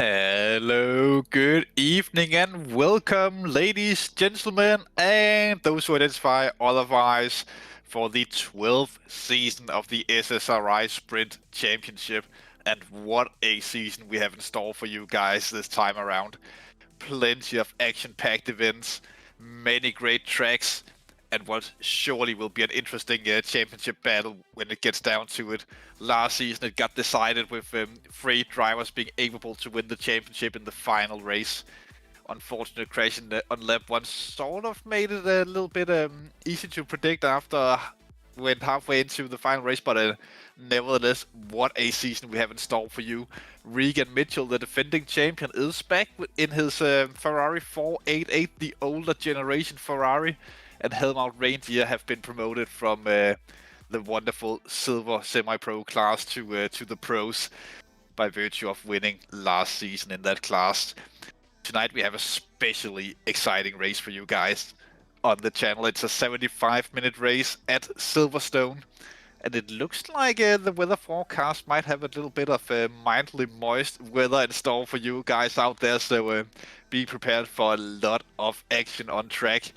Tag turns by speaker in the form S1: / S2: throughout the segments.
S1: Hello, good evening, and welcome, ladies, gentlemen, and those who identify otherwise for the 12th season of the SSRI Sprint Championship. And what a season we have in store for you guys this time around. Plenty of action-packed events, many great tracks, and what surely will be an interesting championship battle when it gets down to it. Last season it got decided with 3 drivers being able to win the championship in the final race. Unfortunate crash on lap 1 sort of made it a little bit easy to predict after went halfway into the final race, but nevertheless, what a season we have in store for you. Regan Mitchell, the defending champion, is back in his Ferrari 488, the older generation Ferrari, and Helmut Reindeer have been promoted from the wonderful silver semi-pro class to the pros by virtue of winning last season in that class. Tonight we have a especially exciting race for you guys on the channel. It's a 75-minute race at Silverstone, and it looks like the weather forecast might have a little bit of mildly moist weather in store for you guys out there, so be prepared for a lot of action on track.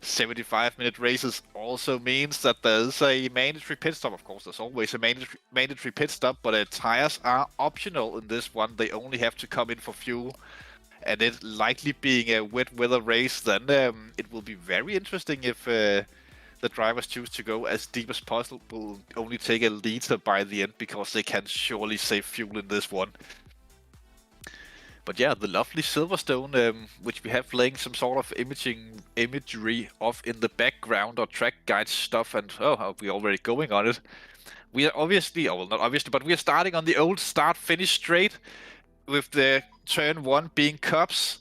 S1: 75-minute races also means that there's a mandatory pit stop. Of course, there's always a mandatory pit stop, but tires are optional in this one. They only have to come in for fuel. And it likely being a wet weather race, then it will be very interesting if the drivers choose to go as deep as possible, only take a liter by the end, because they can surely save fuel in this one. But yeah, the lovely Silverstone, which we have laying some sort of imagery of in the background, or track guide stuff, and are we already going on it? We are obviously, well, not obviously, but we are starting on the old start-finish straight, with the turn 1 being cups.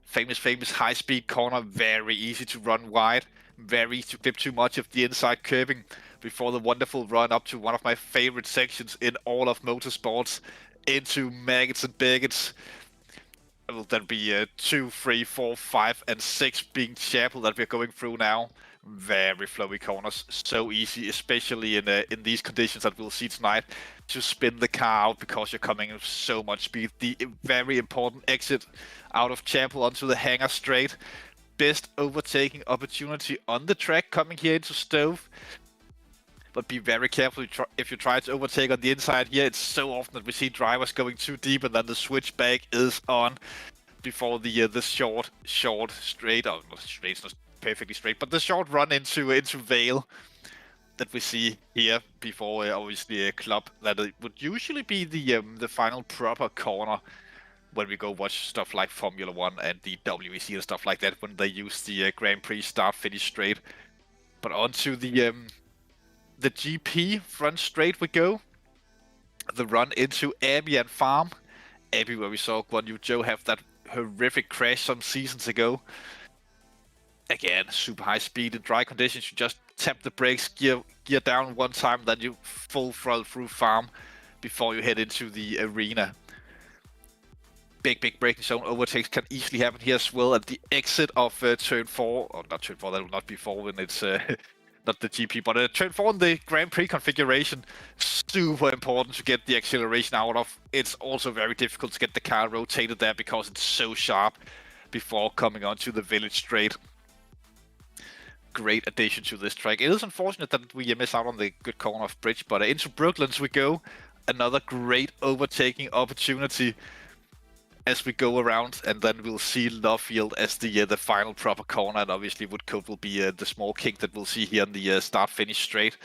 S1: Famous high-speed corner, very easy to run wide, very easy to clip too much of the inside curbing before the wonderful run up to one of my favorite sections in all of motorsports, into Maggots and Bigots. Will then be 2, 3, 4, 5, and 6 being Chapel that we're going through now. Very flowy corners, so easy, especially in these conditions that we'll see tonight, to spin the car out because you're coming with so much speed. The very important exit out of Chapel onto the hangar straight. Best overtaking opportunity on the track coming here into Stove. But be very careful if you try to overtake on the inside here. It's so often that we see drivers going too deep, and then the switchback is on before the short straight, or not straight, it's not perfectly straight, but the short run into Vale that we see here before obviously a club that would usually be the final proper corner when we go watch stuff like Formula 1 and the WEC and stuff like that, when they use the Grand Prix start-finish straight. But onto the GP front straight we go. The run into Abbey and Farm. Abbey, where we saw Guan Yu Zhou have that horrific crash some seasons ago. Again, super high speed in dry conditions. You just tap the brakes, gear down one time, then you full throttle through Farm before you head into the arena. Big braking zone overtakes can easily happen here as well at the exit of turn 4, or not turn 4, that will not be 4 when it's not the GP, but turn 4 in the Grand Prix configuration. Super important to get the acceleration out of. It's also very difficult to get the car rotated there because it's so sharp before coming onto the village straight. Great addition to this track. It is unfortunate that we miss out on the good corner of Bridge, but into Brooklands we go. Another great overtaking opportunity as we go around, and then we'll see Lovefield as the final proper corner, and obviously Woodcote will be the small kink that we'll see here in the start-finish straight.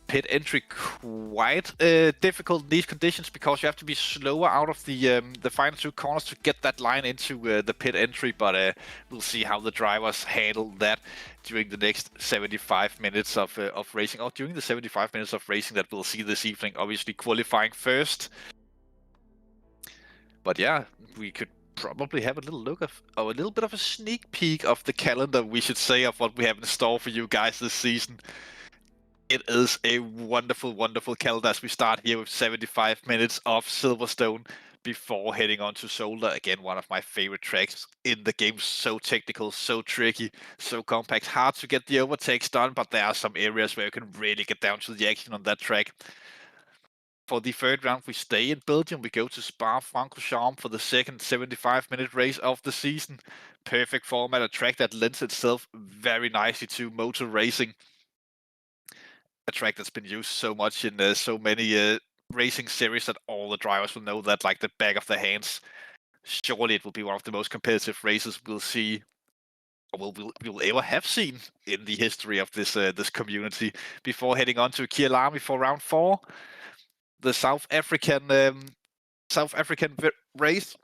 S1: Pit entry quite difficult in these conditions because you have to be slower out of the final 2 corners to get that line into the pit entry, but we'll see how the drivers handle that during the next 75 minutes of racing, or during the 75 minutes of racing that we'll see this evening, obviously qualifying first. But yeah, we could probably have a little look of, or a little bit of a sneak peek of the calendar, we should say, of what we have in store for you guys this season. It is a wonderful calendar as we start here with 75 minutes of Silverstone before heading on to Zolder. Again, one of my favorite tracks in the game. So technical, so tricky, so compact. Hard to get the overtakes done, but there are some areas where you can really get down to the action on that track. For the third round, we stay in Belgium. We go to Francorchamps for the second 75-minute race of the season. Perfect format, a track that lends itself very nicely to motor racing. A track that's been used so much in so many racing series that all the drivers will know that like the back of their hands. Surely it will be one of the most competitive races we'll see, or we'll ever have seen in the history of this community. Before heading on to Kyalami for round 4, the South African race,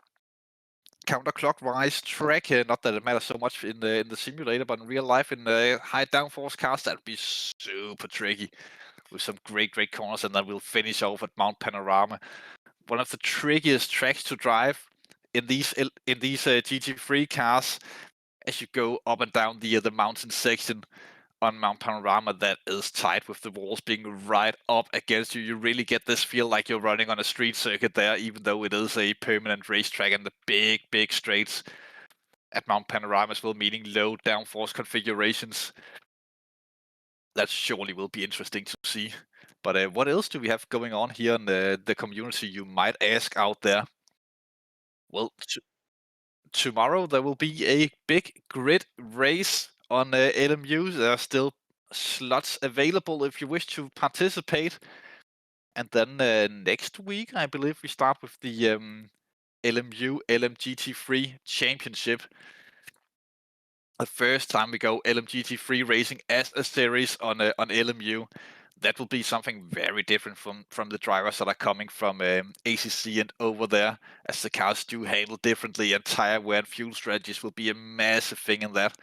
S1: counterclockwise track. Not that it matters so much in the simulator, but in real life, in the high downforce cars, that'd be super tricky with some great corners, and then we'll finish off at Mount Panorama, one of the trickiest tracks to drive in these GT3 cars. As you go up and down the mountain section on Mount Panorama, that is tight with the walls being right up against you. You really get this feel like you're running on a street circuit there, even though it is a permanent racetrack, and the big straights at Mount Panorama as well, meaning low downforce configurations. That surely will be interesting to see. But what else do we have going on here in the community, you might ask out there? Well, tomorrow there will be a big grid race on LMU. There are still slots available if you wish to participate. And then next week, I believe we start with the LMU GT3 Championship. The first time we go GT3 racing as a series on LMU. That will be something very different from the drivers that are coming from ACC and over there, as the cars do handle differently, and tire wear and fuel strategies will be a massive thing in that.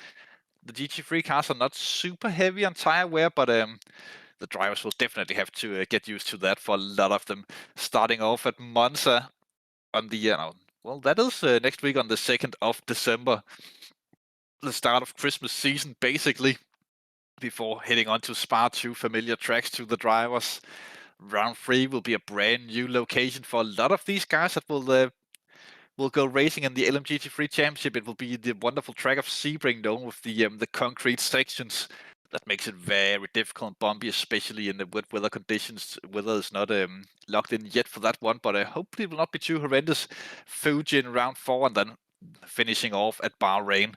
S1: The GT3 cars are not super heavy on tire wear, but the drivers will definitely have to get used to that for a lot of them. Starting off at Monza on the, well, that is next week on the 2nd of December. The start of Christmas season, basically, before heading on to Spa, 2 familiar tracks to the drivers. Round 3 will be a brand new location for a lot of these guys that will go racing in the GT3 Championship. It will be the wonderful track of Sebring, known with the concrete sections. That makes it very difficult and bumpy, especially in the wet weather conditions. Weather is not locked in yet for that one, but hopefully it will not be too horrendous. Fuji in round 4, and then finishing off at Bahrain.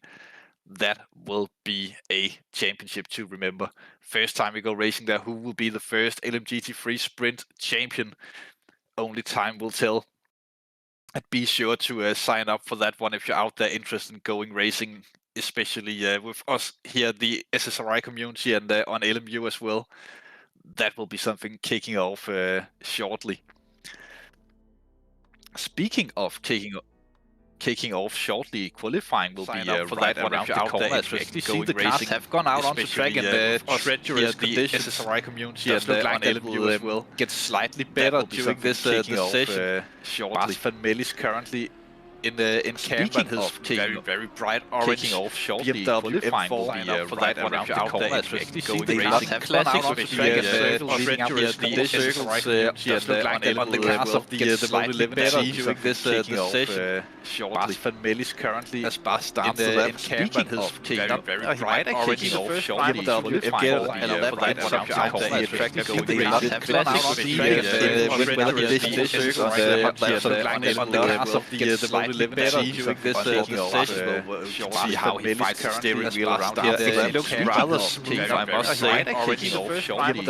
S1: That will be a championship to remember. First time we go racing there, who will be the first GT3 sprint champion? Only time will tell. And be sure to sign up for that one if you're out there interested in going racing, especially with us here, the SSRI community, and on LMU as well. That will be something kicking off shortly. Speaking of kicking off shortly, qualifying will be right around the corner. As we actually see, the cars have gone out onto track in the treacherous conditions. The SSRI community and on LMU will get slightly better during this session. Bas van Mel is currently in camera, and his very bright orange kicking off shortly. Qualifying will be right around the corner. As we actually see, the cars have gone out onto track in the treacherous conditions. On the cars of the Mode 11 team during this session. Bas van Mel is currently as Bas starts in camera, and his very bright orange kicking off shortly. Qualifying will be right around the corner. As we actually see, the cars have gone out onto track in the weather conditions. On the cars of the Mode 11 team during this session. See how he fights the steering wheel around here. It looks rather smooth, I must say. Kicking off shortly.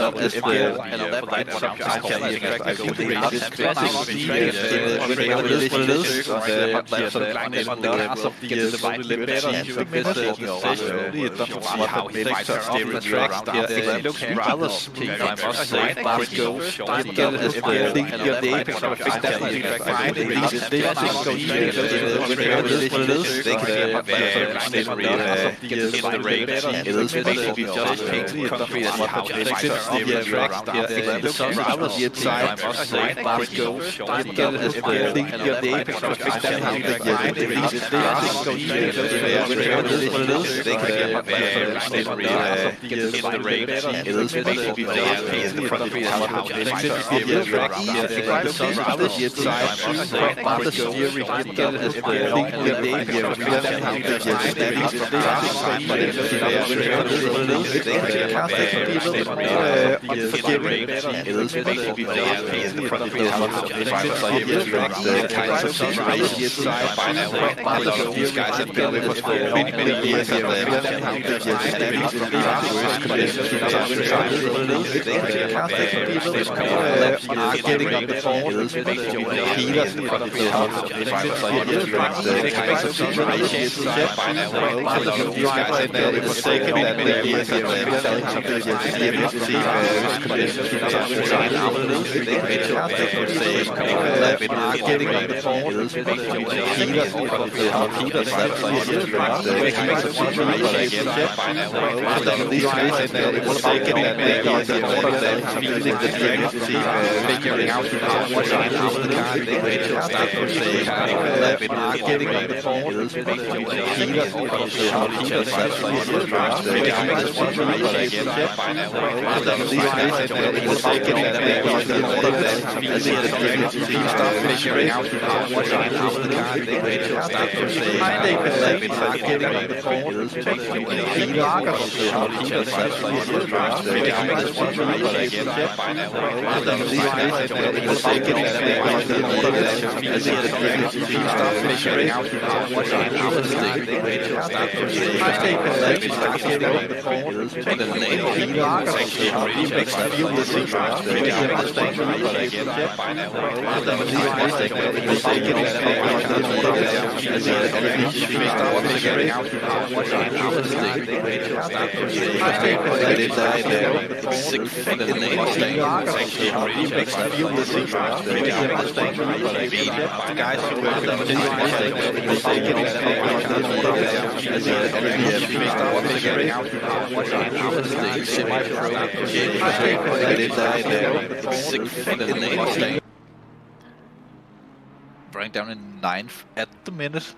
S1: Running down in 9th at the minute.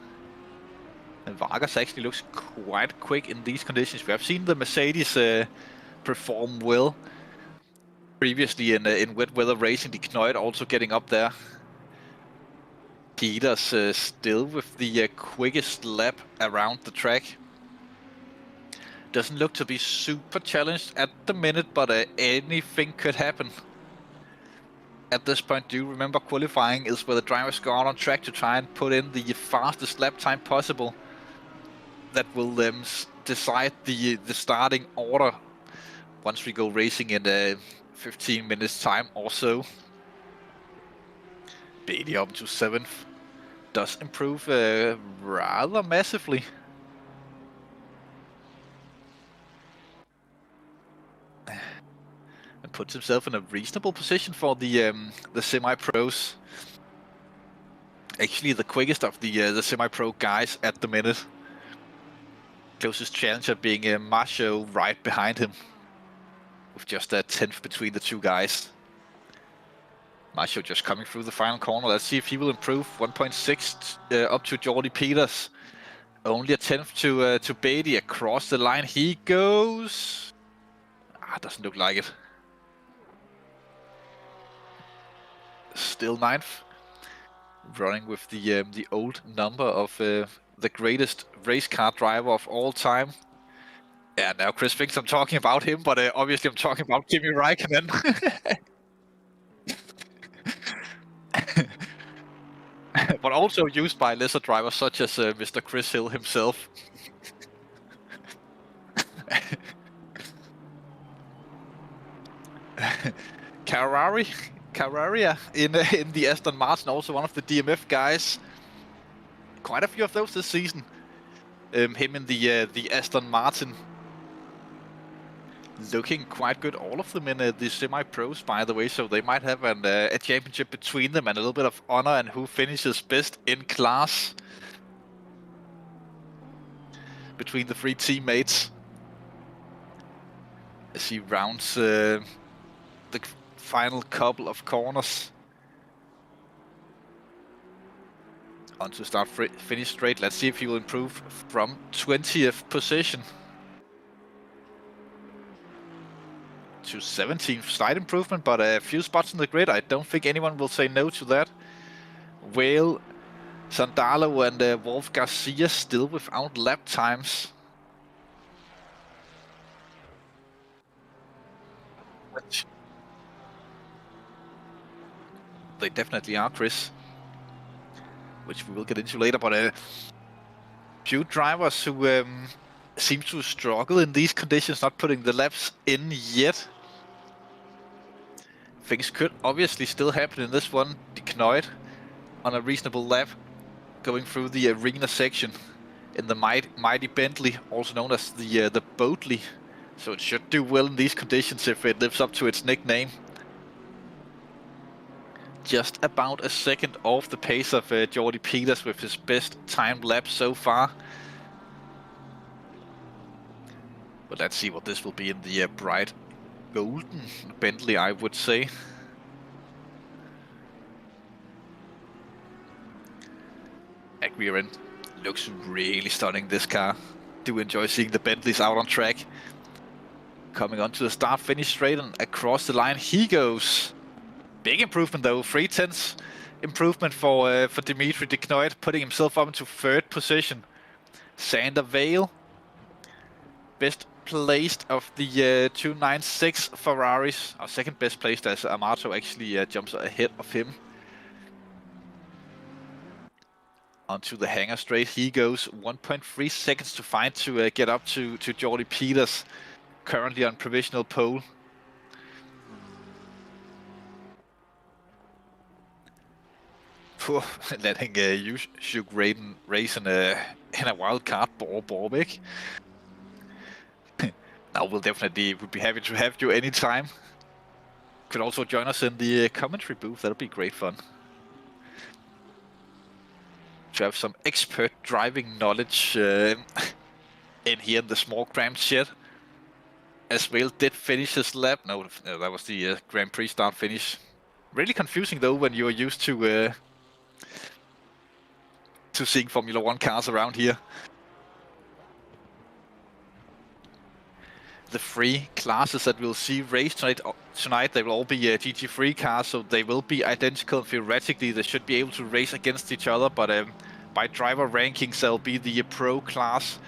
S1: And Vargas actually looks quite quick in these conditions. We have seen the Mercedes perform well previously in wet weather racing. The Knoyd also getting up there. Peters still with the quickest lap around the track. Doesn't look to be super challenged at the minute, but anything could happen. At this point, do remember qualifying is where the drivers go out on track to try and put in the fastest lap time possible. That will decide the starting order once we go racing in 15 minutes time or so. Beatty up to 7th. Does improve rather massively. And puts himself in a reasonable position for the semi-pros. Actually the quickest of the semi-pro guys at the minute. Closest challenger being Marshall right behind him. With just a 10th between the two guys. Marshall just coming through the final corner. Let's see if he will improve. 1.6 up to Jordy Peters. Only a 10th to Beatty. Across the line he goes. Doesn't look like it. Still 9th. Running with the old number of the greatest race car driver of all time. Yeah, now Chris thinks I'm talking about him, but obviously I'm talking about Kimi Räikkönen. But also used by lesser drivers such as Mr. Chris Hill himself. Carraria in the Aston Martin, also one of the DMF guys. Quite a few of those this season. Him in the Aston Martin. Looking quite good, all of them in the semi-pros, by the way, so they might have a championship between them and a little bit of honor and who finishes best in class between the three teammates. As he rounds the final couple of corners. On to start finish straight. Let's see if he will improve from 20th position to 17th. Slight improvement, but a few spots in the grid. I don't think anyone will say no to that. Whale Sandalo and Wolf Garcia still without lap times. Which they definitely are, Chris. Which we will get into later, but few drivers who seem to struggle in these conditions, not putting the laps in yet. Things could obviously still happen in this one. De Knoyd on a reasonable lap, going through the arena section in the mighty Bentley, also known as the Boatley. So it should do well in these conditions if it lives up to its nickname. Just about a second off the pace of Jordy Peters with his best timed lap so far. But let's see what this will be in the bright golden Bentley, I would say. Agriran looks really stunning, this car. Do enjoy seeing the Bentleys out on track. Coming onto the start-finish straight and across the line he goes. Big improvement though, 3/10 improvement for Dimitri De Knoyd, putting himself up into 3rd position. Sander Vale, best placed of the 296 Ferraris, our 2nd best placed as Amato actually jumps ahead of him. Onto the hangar straight he goes, 1.3 seconds to find to get up to Jordy Peters, currently on provisional pole. Letting Shug Raiden race in a wild card Borbek. Now would be happy to have you anytime. Could also join us in the commentary booth, that'll be great fun. To have some expert driving knowledge in here in the small cramped shed. As well did finish his lap. No, that was the Grand Prix start finish. Really confusing though when you're used to seeing Formula 1 cars around here. The 3 classes that we'll see race tonight, they will all be GT3 cars, so they will be identical. Theoretically, they should be able to race against each other, but by driver rankings, there'll be the Pro class,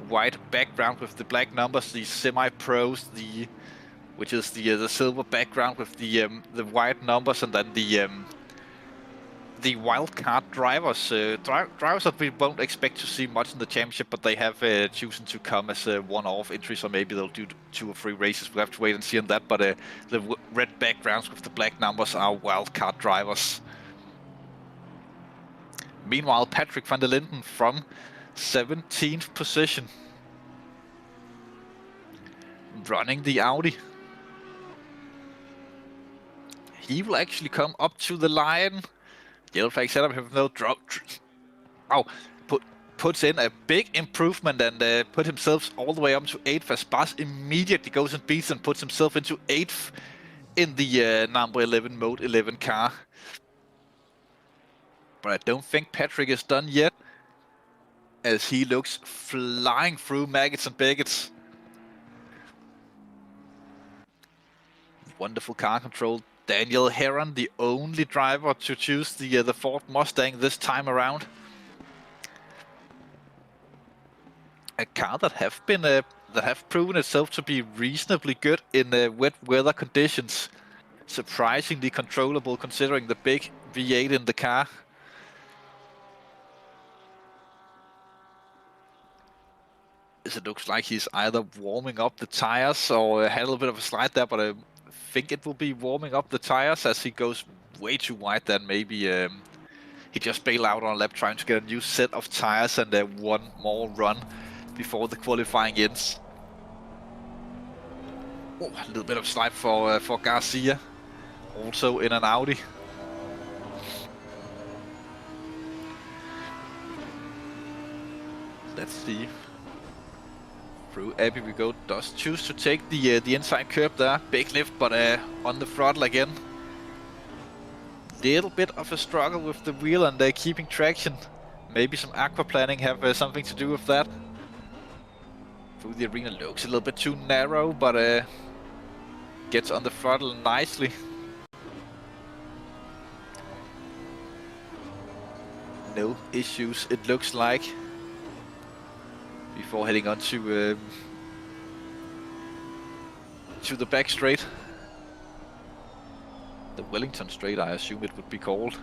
S1: white background with the black numbers, the semi-pros, which is the silver background with the white numbers, and then the wildcard drivers, drivers that we won't expect to see much in the championship, but they have chosen to come as one-off entries, or maybe they'll do 2 or 3 races. We'll have to wait and see on that, but the red backgrounds with the black numbers are wildcard drivers. Meanwhile, Patrick van der Linden from 17th position, running the Audi. He will actually come up to the line. Yellow flag setup have no drop. Oh, puts in a big improvement and put himself all the way up to 8th. Aspas immediately goes and beats and puts himself into 8th in the number 11 Mode 11 car. But I don't think Patrick is done yet, as he looks flying through Maggots and Beggots. Wonderful car control. Daniel Heron, the only driver to choose the Ford Mustang this time around. A car that have proven itself to be reasonably good in wet weather conditions. Surprisingly controllable considering the big V8 in the car. As it looks like he's either warming up the tires or had a little bit of a slide there, but I think it will be warming up the tires as he goes way too wide. Then maybe he just bailed out on a lap trying to get a new set of tires and one more run before the qualifying ends. Oh, a little bit of slide for Garcia, also in an Audi. Let's see. Through Abbey we go. Does choose to take the inside curb there. Big lift, but on the throttle again. Little bit of a struggle with the wheel and keeping traction. Maybe some aquaplaning have something to do with that. Through the arena looks a little bit too narrow, but gets on the throttle nicely. No issues, it looks like. Before heading on to the back straight. The Wellington straight, I assume it would be called.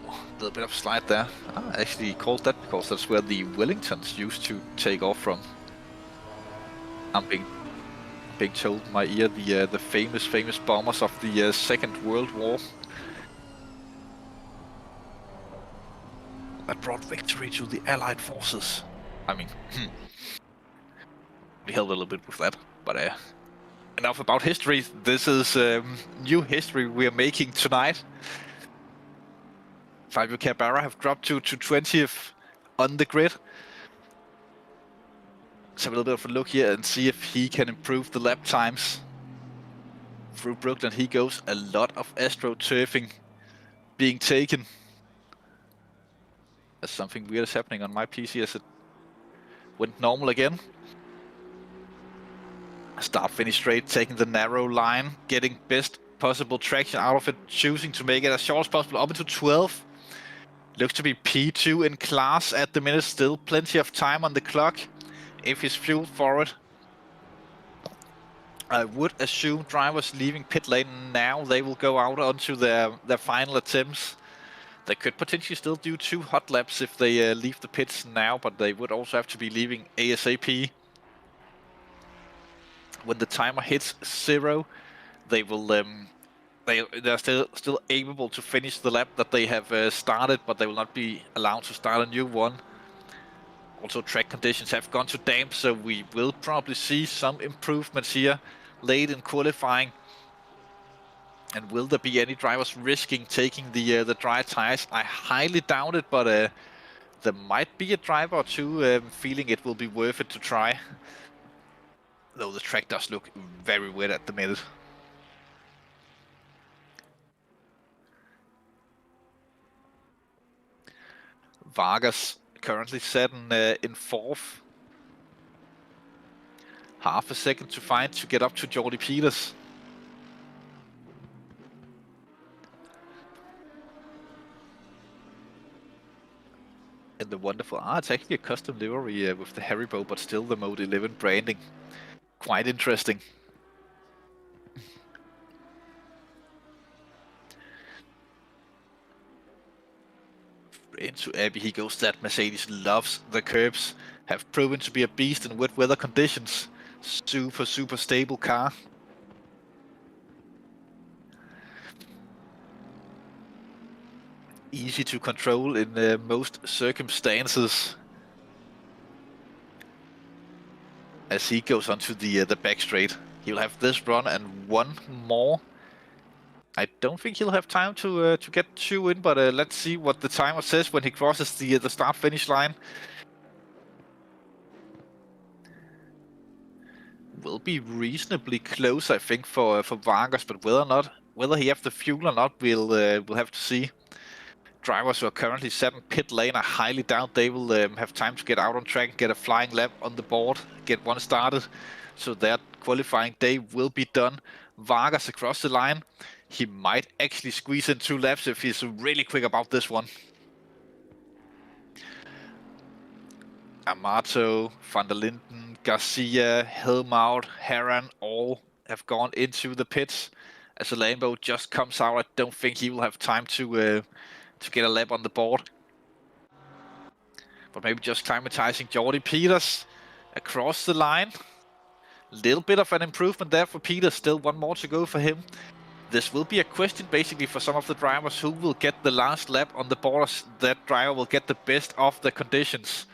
S1: A little bit of slide there. I actually called that because that's where the Wellingtons used to take off from. I'm being told in my ear the famous bombers of the Second World War. That brought victory to the Allied forces. I mean, we helped a little bit with that, but enough about history. This is new history we are making tonight. Fabio Cabrera have dropped to 20th on the grid. Let's have a little bit of a look here and see if he can improve the lap times. Through Brooklyn he goes. A lot of astroturfing being taken. There's something weird is happening on my PC as it went normal again. Start finish straight, taking the narrow line, getting best possible traction out of it, choosing to make it as short as possible up into 12. Looks to be P2 in class at the minute, still plenty of time on the clock if he's fueled for it. I would assume drivers leaving pit lane now, they will go out onto their final attempts. They could potentially still do 2 hot laps if they leave the pits now, but they would also have to be leaving ASAP. When the timer hits 0, they will they're still able to finish the lap that they have started, but they will not be allowed to start a new one. Also, track conditions have gone to damp, so we will probably see some improvements here late in qualifying. And will there be any drivers risking taking the dry tires? I highly doubt it, but there might be a driver or two feeling it will be worth it to try. Though the track does look very wet at the minute. Vargas currently set in 4th. Half a second to find to get up to Jordi Peters. And the wonderful, it's actually a custom livery with the Haribo, but still the Mode 11 branding. Quite interesting. Into Abbey he goes. That Mercedes loves the curbs. Have proven to be a beast in wet weather conditions. Super stable car. Easy to control in most circumstances. As he goes onto the back straight, he'll have this run and one more. I don't think he'll have time to get 2 in, but let's see what the timer says when he crosses the start-finish line. Will be reasonably close, I think, for Vargas, but whether he have the fuel or not, we'll have to see. Drivers who are currently set in pit lane, I highly doubt they will have time to get out on track and get a flying lap on the board, get one started. So their qualifying day will be done. Vargas across the line. He might actually squeeze in 2 laps if he's really quick about this one. Amato, Van der Linden, Garcia, Helmout, Herran all have gone into the pits. As the Lambo just comes out, I don't think he will have time to get a lap on the board. But maybe just climatizing Jordi Peters across the line. Little bit of an improvement there for Peters, still 1 more to go for him. This will be a question basically for some of the drivers who will get the last lap on the board. That driver will get the best of the conditions.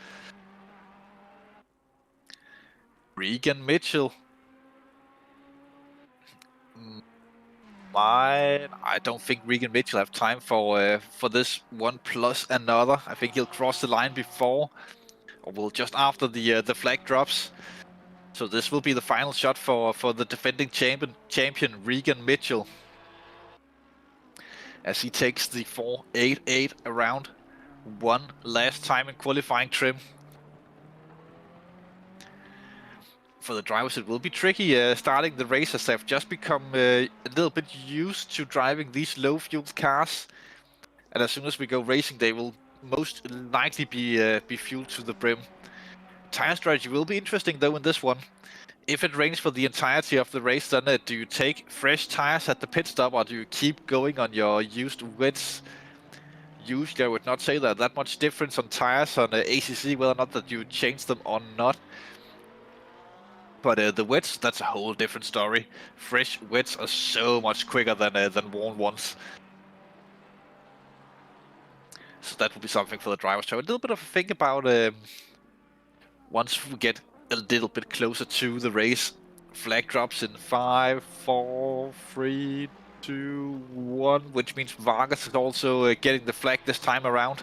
S1: Regan Mitchell. I don't think Regan Mitchell have time for this one plus another. I think he'll cross the line before, or will just after the flag drops. So this will be the final shot for the defending champion Regan Mitchell, as he takes the 4.88 around one last time in qualifying trim. For the drivers, it will be tricky starting the race as they've just become a little bit used to driving these low-fueled cars. And as soon as we go racing, they will most likely be fueled to the brim. Tire strategy will be interesting though in this one. If it rains for the entirety of the race, then do you take fresh tires at the pit stop, or do you keep going on your used wets? Usually, I would not say that much difference on tires on ACC, whether or not that you change them or not. But the wets, that's a whole different story. Fresh wets are so much quicker than worn ones. So that will be something for the drivers to have a little bit of a think about once we get a little bit closer to the race. Flag drops in 5, 4, 3, 2, 1, which means Vargas is also getting the flag this time around.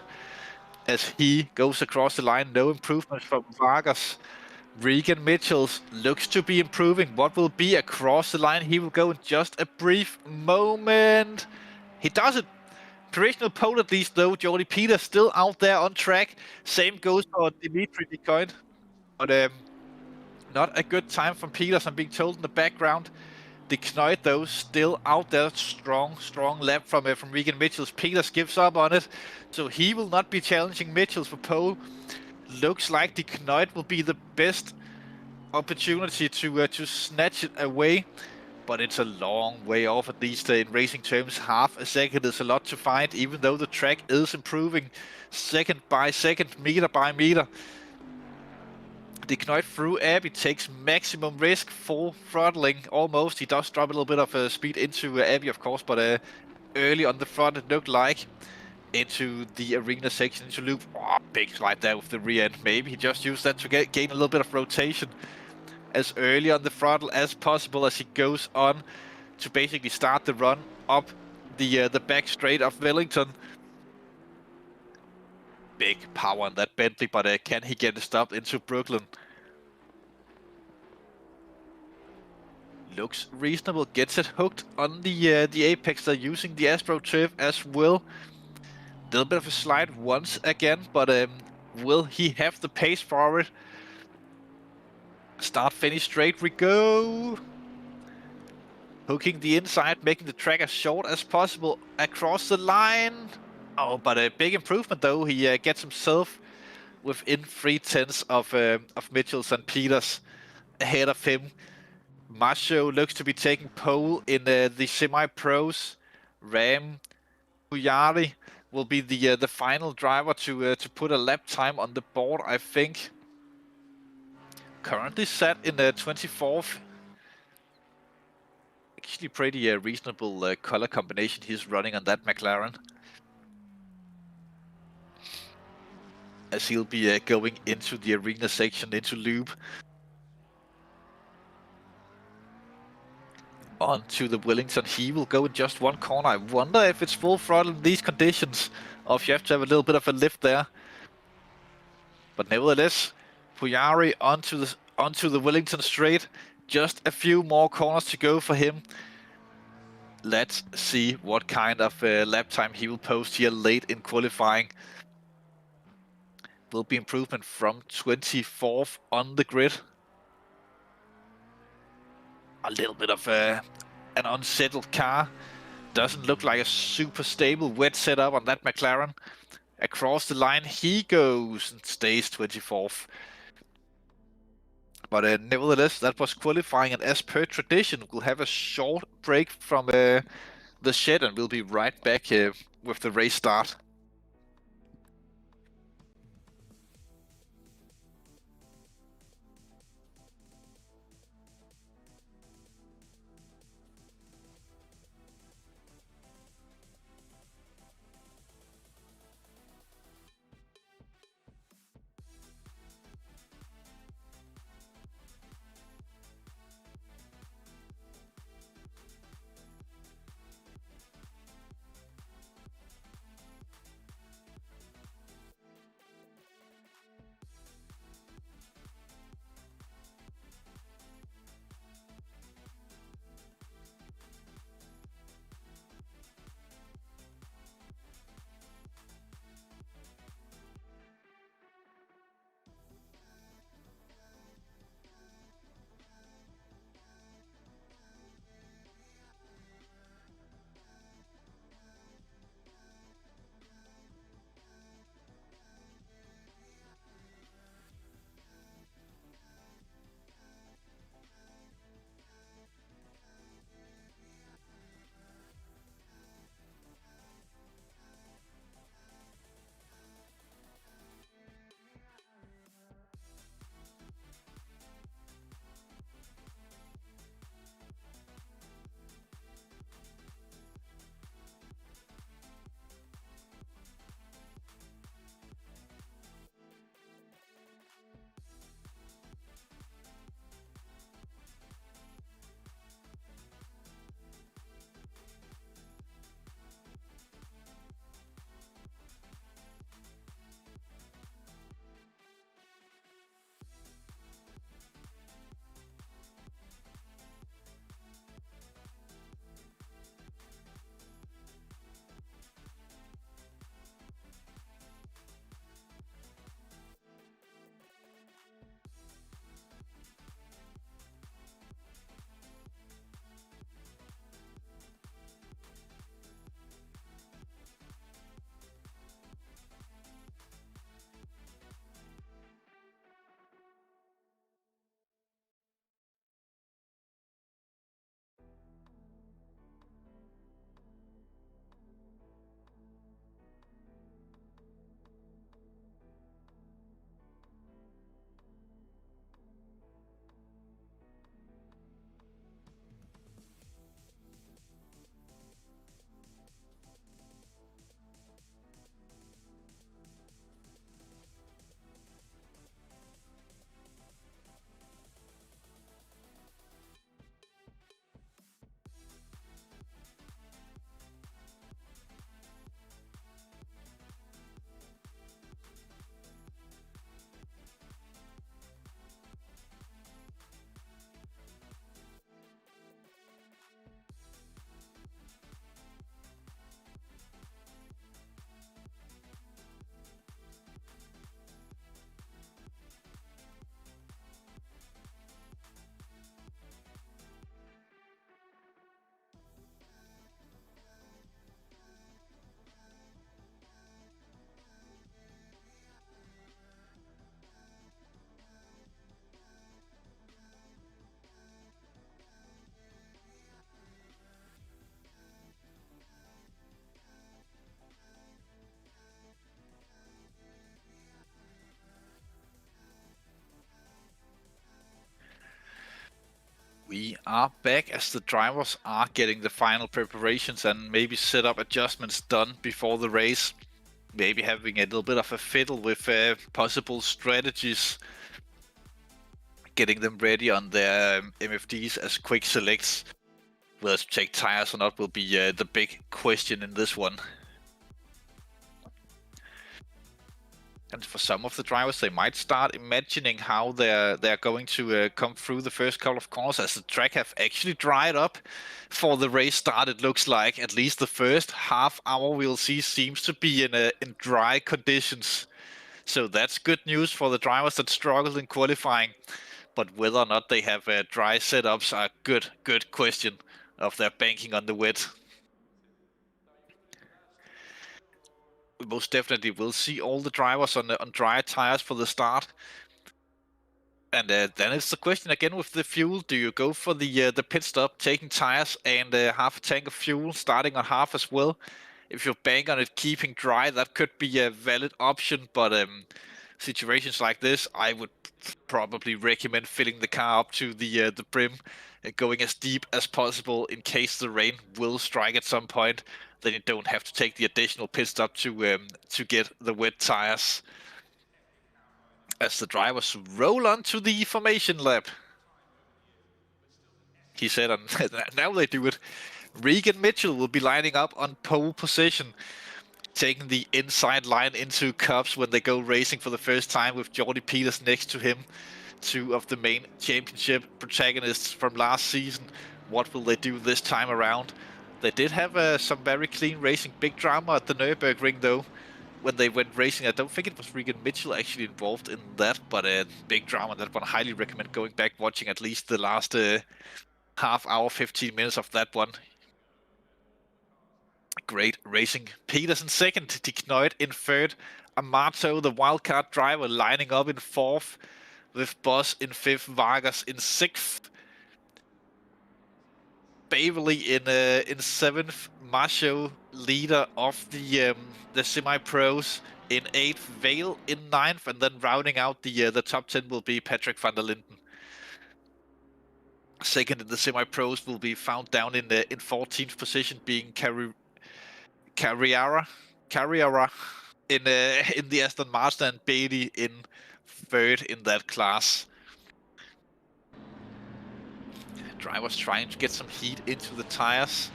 S1: As he goes across the line, no improvements from Vargas. Regan Mitchells looks to be improving. What will be across the line? He will go in just a brief moment. He does it. Provisional pole at least though. Jordy Peters still out there on track. Same goes for Dimitri Decoin. But not a good time from Peters, I'm being told in the background. De Knoit though still out there, strong lap from Regan Mitchells. Peters gives up on it, so he will not be challenging Mitchells for pole. Looks like De Knoit will be the best opportunity to snatch it away, but it's a long way off, at least in racing terms. Half a second is a lot to find, even though the track is improving second by second, meter by meter. De Knoit through Abbey takes maximum risk, full throttling almost. He does drop a little bit of speed into Abbey, of course, but early on the front it looked like. Into the arena section, into loop. Oh, big slide there with the rear end. Maybe he just used that to gain a little bit of rotation as early on the throttle as possible as he goes on to basically start the run up the back straight of Wellington. Big power on that Bentley, but can he get it stopped into Brooklyn? Looks reasonable, gets it hooked on the apex. They're using the AstroTurf as well. Little bit of a slide once again, but will he have the pace for it? Start finish straight we go. Hooking the inside, making the track as short as possible across the line. Oh, but a big improvement though. He gets himself within 3/10 of Mitchells and Peters ahead of him. Macho looks to be taking pole in the semi-pros. Ram Kyalami will be the final driver to put a lap time on the board, I think. Currently set in the 24th. Actually pretty reasonable color combination he's running on that McLaren. As he'll be going into the arena section, into loop. Onto the Wellington, he will go in just one corner. I wonder if it's full throttle in these conditions, or if you have to have a little bit of a lift there. But nevertheless, Pujari onto the Wellington straight. Just a few more corners to go for him. Let's see what kind of lap time he will post here late in qualifying. Will be improvement from 24th on the grid. A little bit of an unsettled car. Doesn't look like a super stable wet setup on that McLaren. Across the line he goes and stays 24th. But nevertheless, that was qualifying, and as per tradition, we'll have a short break from the shed, and we'll be right back with the race start. We are back as the drivers are getting the final preparations and maybe setup adjustments done before the race. Maybe having a little bit of a fiddle with possible strategies, getting them ready on their MFDs as quick selects. Whether to take tires or not will be the big question in this one. And for some of the drivers, they might start imagining how they're going to come through the first couple of corners, as the track have actually dried up for the race start. It looks like at least the first half hour we'll see seems to be in dry conditions. So that's good news for the drivers that struggled in qualifying. But whether or not they have dry setups are a good question of their banking on the wet. We most definitely will see all the drivers on dry tires for the start. And then it's the question again with the fuel. Do you go for the pit stop, taking tires and half a tank of fuel, starting on half as well? If you're banking on it keeping dry, that could be a valid option. But situations like this, I would probably recommend filling the car up to the brim, going as deep as possible in case the rain will strike at some point. Then you don't have to take the additional pit stop to get the wet tires. As the drivers roll onto the formation lap. He said, and now they do it. Regan Mitchell will be lining up on pole position, taking the inside line into cups when they go racing for the first time with Jordy Peters next to him. Two of the main championship protagonists from last season. What will they do this time around? They did have some very clean racing. Big drama at the Nürburgring though. When they went racing, I don't think it was Regan Mitchell actually involved in that, but big drama that one. I highly recommend going back, watching at least the last half hour, 15 minutes of that one. Great racing. Peters in second, De Knoit in third, Amato, the wildcard driver, lining up in fourth, with Boss in fifth, Vargas in sixth, Baverly in seventh, Macho, leader of the semi-pros, in eighth, Vale in ninth, and then rounding out the top 10 will be Patrick van der Linden. Second in the semi-pros will be found down in 14th position, being Carriara in the Aston Martin, and Bailey in third in that class. Drivers trying to get some heat into the tires,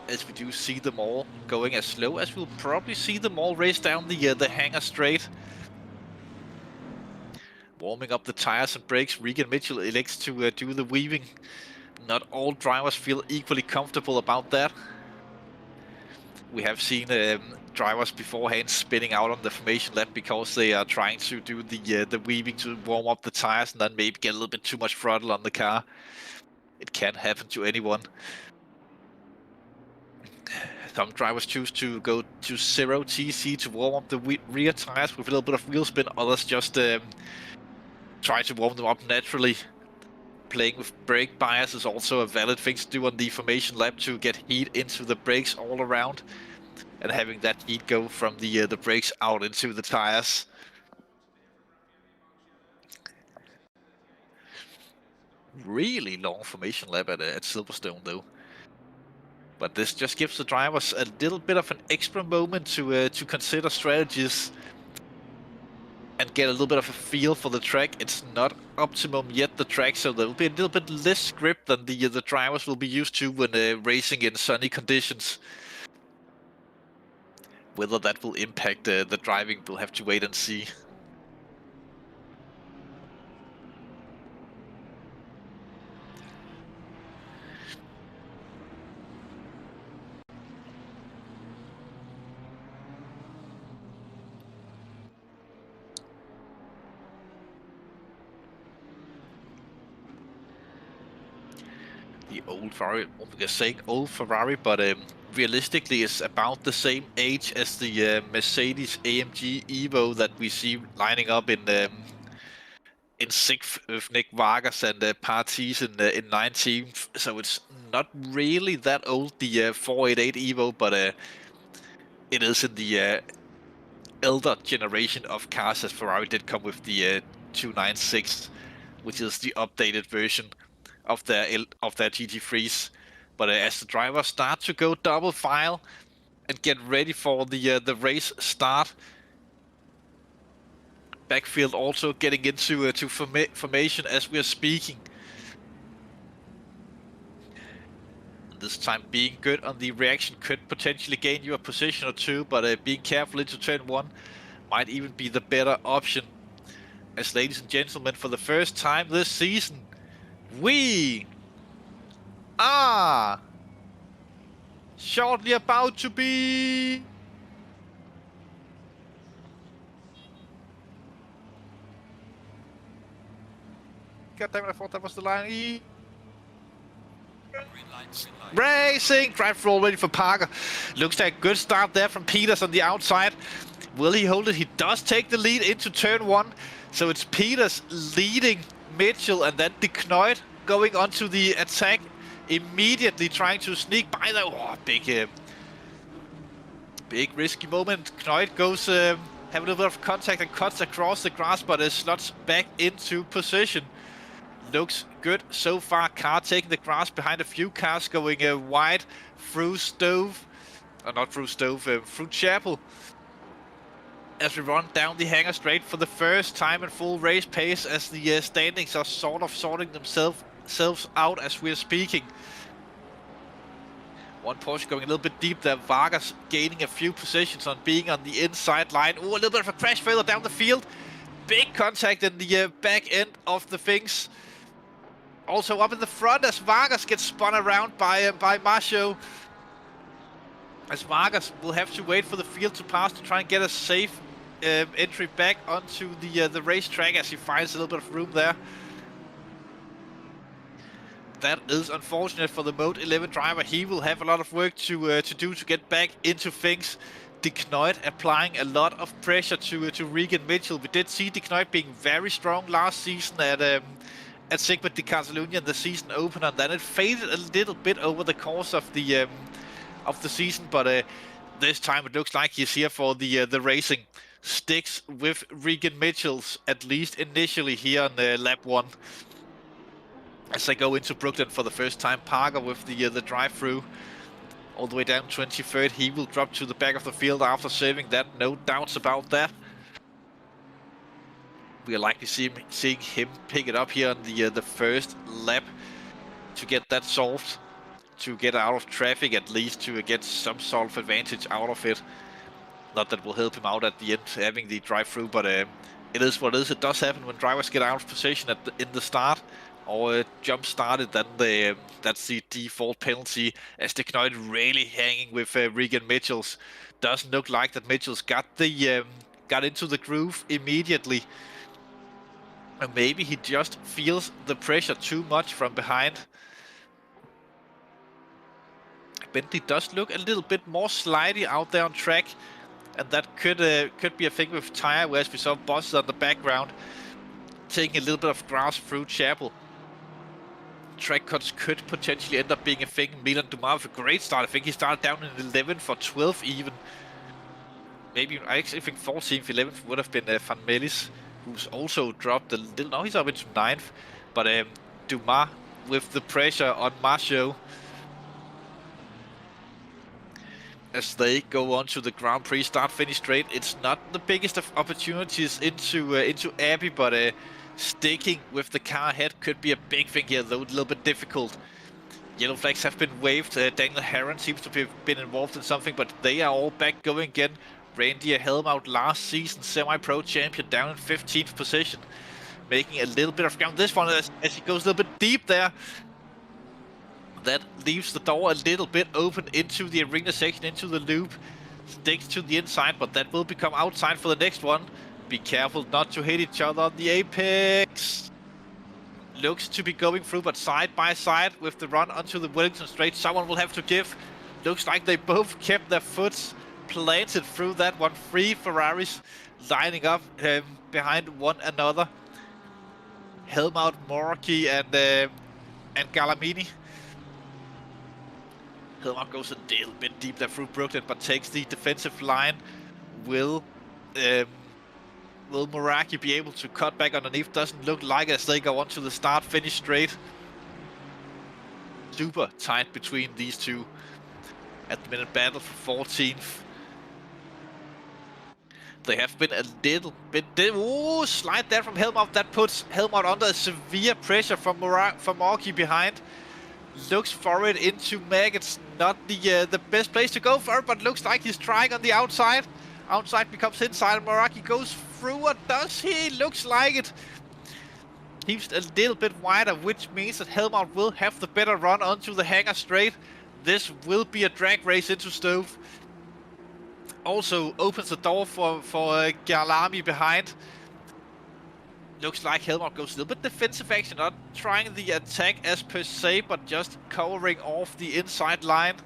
S1: as we do see them all going as slow as we'll probably see them all race down the hangar straight. Warming up the tires and brakes, Regan Mitchell elects to do the weaving. Not all drivers feel equally comfortable about that. We have seen drivers beforehand spinning out on the formation lap because they are trying to do the weaving to warm up the tires and then maybe get a little bit too much throttle on the car. It can happen to anyone. Some drivers choose to go to 0 TC to warm up the rear tires with a little bit of wheel spin. Others just try to warm them up naturally. Playing with brake bias is also a valid thing to do on the formation lap to get heat into the brakes all around, and having that heat go from the brakes out into the tires. Really long formation lap at Silverstone though. But this just gives the drivers a little bit of an extra moment to consider strategies and get a little bit of a feel for the track. It's not optimum yet, the track, so there will be a little bit less grip than the drivers will be used to when racing in sunny conditions. Whether that will impact the driving, we'll have to wait and see. The old Ferrari, we saying old Ferrari, but realistically is about the same age as the Mercedes AMG Evo that we see lining up in 6th with Nick Vargas and Parties in 19th. So it's not really that old, the 488 Evo, but it is in the elder generation of cars, as Ferrari did come with the 296, which is the updated version. of their GT3s. But as the drivers start to go double file and get ready for the race start, backfield also getting into formation as we are speaking. This time being good on the reaction could potentially gain you a position or two, but being careful into turn 1 might even be the better option. As ladies and gentlemen, for the first time this season, we are shortly about to be God damn it, I thought that was the line. Racing! Drive through already for Parker. Looks like a good start there from Peters on the outside. Will he hold it? He does take the lead into turn 1. So it's Peters leading Mitchell, and then De Knoit going onto the attack, immediately trying to sneak by there. Oh, big risky moment. Knoit goes, have a little bit of contact and cuts across the grass, but slots back into position. Looks good so far. Car taking the grass behind a few cars, going wide through Stove, not through Stove, through Chapel. As we run down the hangar straight for the first time in full race pace, as the standings are sort of sorting themselves out as we're speaking. One Porsche going a little bit deep there. Vargas gaining a few positions on being on the inside line. Oh, a little bit of a crash further down the field. Big contact in the back end of the things. Also up in the front as Vargas gets spun around by Macho. As Vargas will have to wait for the field to pass to try and get a safe entry back onto the racetrack, as he finds a little bit of room there. That is unfortunate for the Mode 11 driver. He will have a lot of work to do to get back into things. De Knoit applying a lot of pressure to Regan Mitchell. We did see De Knoit being very strong last season at Sigma di Catalunya in the season opener, and then it faded a little bit over the course of the season. But this time it looks like he's here for the racing. Sticks with Regan Mitchell's, at least initially, here on lap 1. As they go into Brooklyn for the first time, Parker with the drive-through all the way down 23rd. He will drop to the back of the field after saving that, no doubts about that. We are likely seeing him pick it up here on the first lap to get that solved, to get out of traffic, at least to get some sort of advantage out of it. Not that it will help him out at the end, having the drive-through, but it is what it is. It does happen when drivers get out of position in the start, or jump started, then that's the default penalty, as De Knoit really hanging with Regan Mitchell's. Doesn't look like that Mitchell's got into the groove immediately. And maybe he just feels the pressure too much from behind. Bentley does look a little bit more slidey out there on track, and that could be a thing with tire, whereas we saw bosses on the background taking a little bit of grass through Chapel. Track cuts could potentially end up being a thing. Milan Dumas with a great start. I think he started down in 11th for 12th even. Maybe, I actually think 14th, 11th would have been Van Melis, who's also dropped a little. Now he's up into 9th. But Dumas with the pressure on Macho as they go on to the Grand Prix start-finish straight. It's not the biggest of opportunities into Abbey, but sticking with the car ahead could be a big thing here, though a little bit difficult. Yellow flags have been waved. Daniel Herron seems to have been involved in something, but they are all back going again. Reindeer Helmout, last season semi-pro champion, down in 15th position, making a little bit of ground. This one, as he goes a little bit deep there, that leaves the door a little bit open into the arena section, into the loop. Sticks to the inside, but that will become outside for the next one. Be careful not to hit each other on the apex. Looks to be going through, but side by side with the run onto the Wellington Straight, someone will have to give. Looks like they both kept their foot planted through that one. 3 Ferraris lining up behind one another. Helmout, Morky, and Galamini. Helmout goes a little bit deep there through Brooklyn, but takes the defensive line. Will Meraki be able to cut back underneath? Doesn't look like it as they go on to the start-finish straight. super tight between these two. At the minute, battle for 14th. They have been a little bit... Ooh, slide there from Helmut. That puts Helmut under severe pressure from Morky behind. Looks for it into Meg. It's not the best place to go for it, but looks like he's trying on the outside. Outside becomes inside, and Moraki goes through, or does he? Looks like it. Keeps a little bit wider, which means that Helmut will have the better run onto the hangar straight. This will be a drag race into Stove. Also opens the door for Kyalami behind. Looks like Helmut goes a little bit defensive action, not trying the attack as per se, but just covering off the inside line.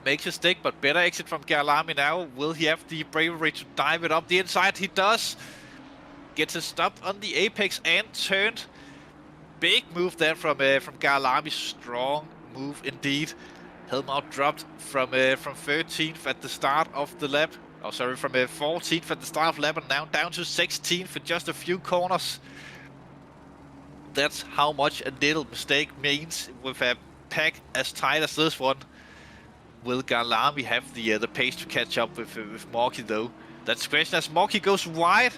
S1: Makes a stick, but better exit from Kyalami now. Will he have the bravery to dive it up the inside? He does. Gets a stop on the apex and turned. Big move there from Kyalami. Strong move indeed. Helmut dropped from 13th at the start of the lap. Oh, sorry, from 14th at the start of the lap, and now down to 16th with just a few corners. That's how much a little mistake means with a pack as tight as this one. Will Kyalami have the pace to catch up with Morky though? That's the question, as Morky goes wide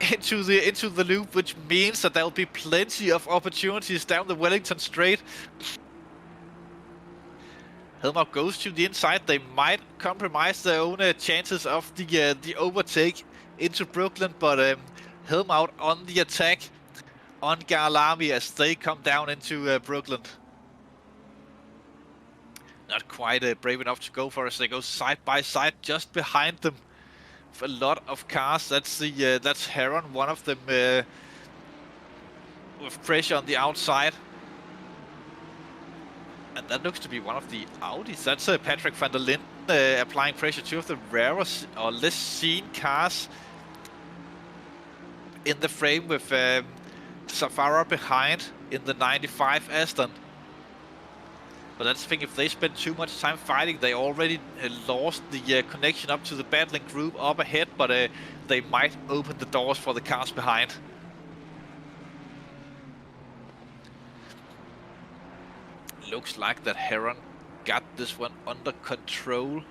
S1: into the loop, which means that there will be plenty of opportunities down the Wellington straight. Helmut goes to the inside. They might compromise their own chances of the overtake into Brooklyn, but Helmut on the attack on Kyalami as they come down into Brooklyn. Not quite brave enough to go for it, so they go side by side just behind them. With a lot of cars. That's Heron, one of them with pressure on the outside. And that looks to be one of the Audis. That's Patrick van der Linden applying pressure. Two of the rarest or less seen cars in the frame with Safara behind in the 95 Aston. But that's the thing, if they spend too much time fighting, they already lost the connection up to the battling group up ahead, but they might open the doors for the cars behind. Looks like that Heron got this one under control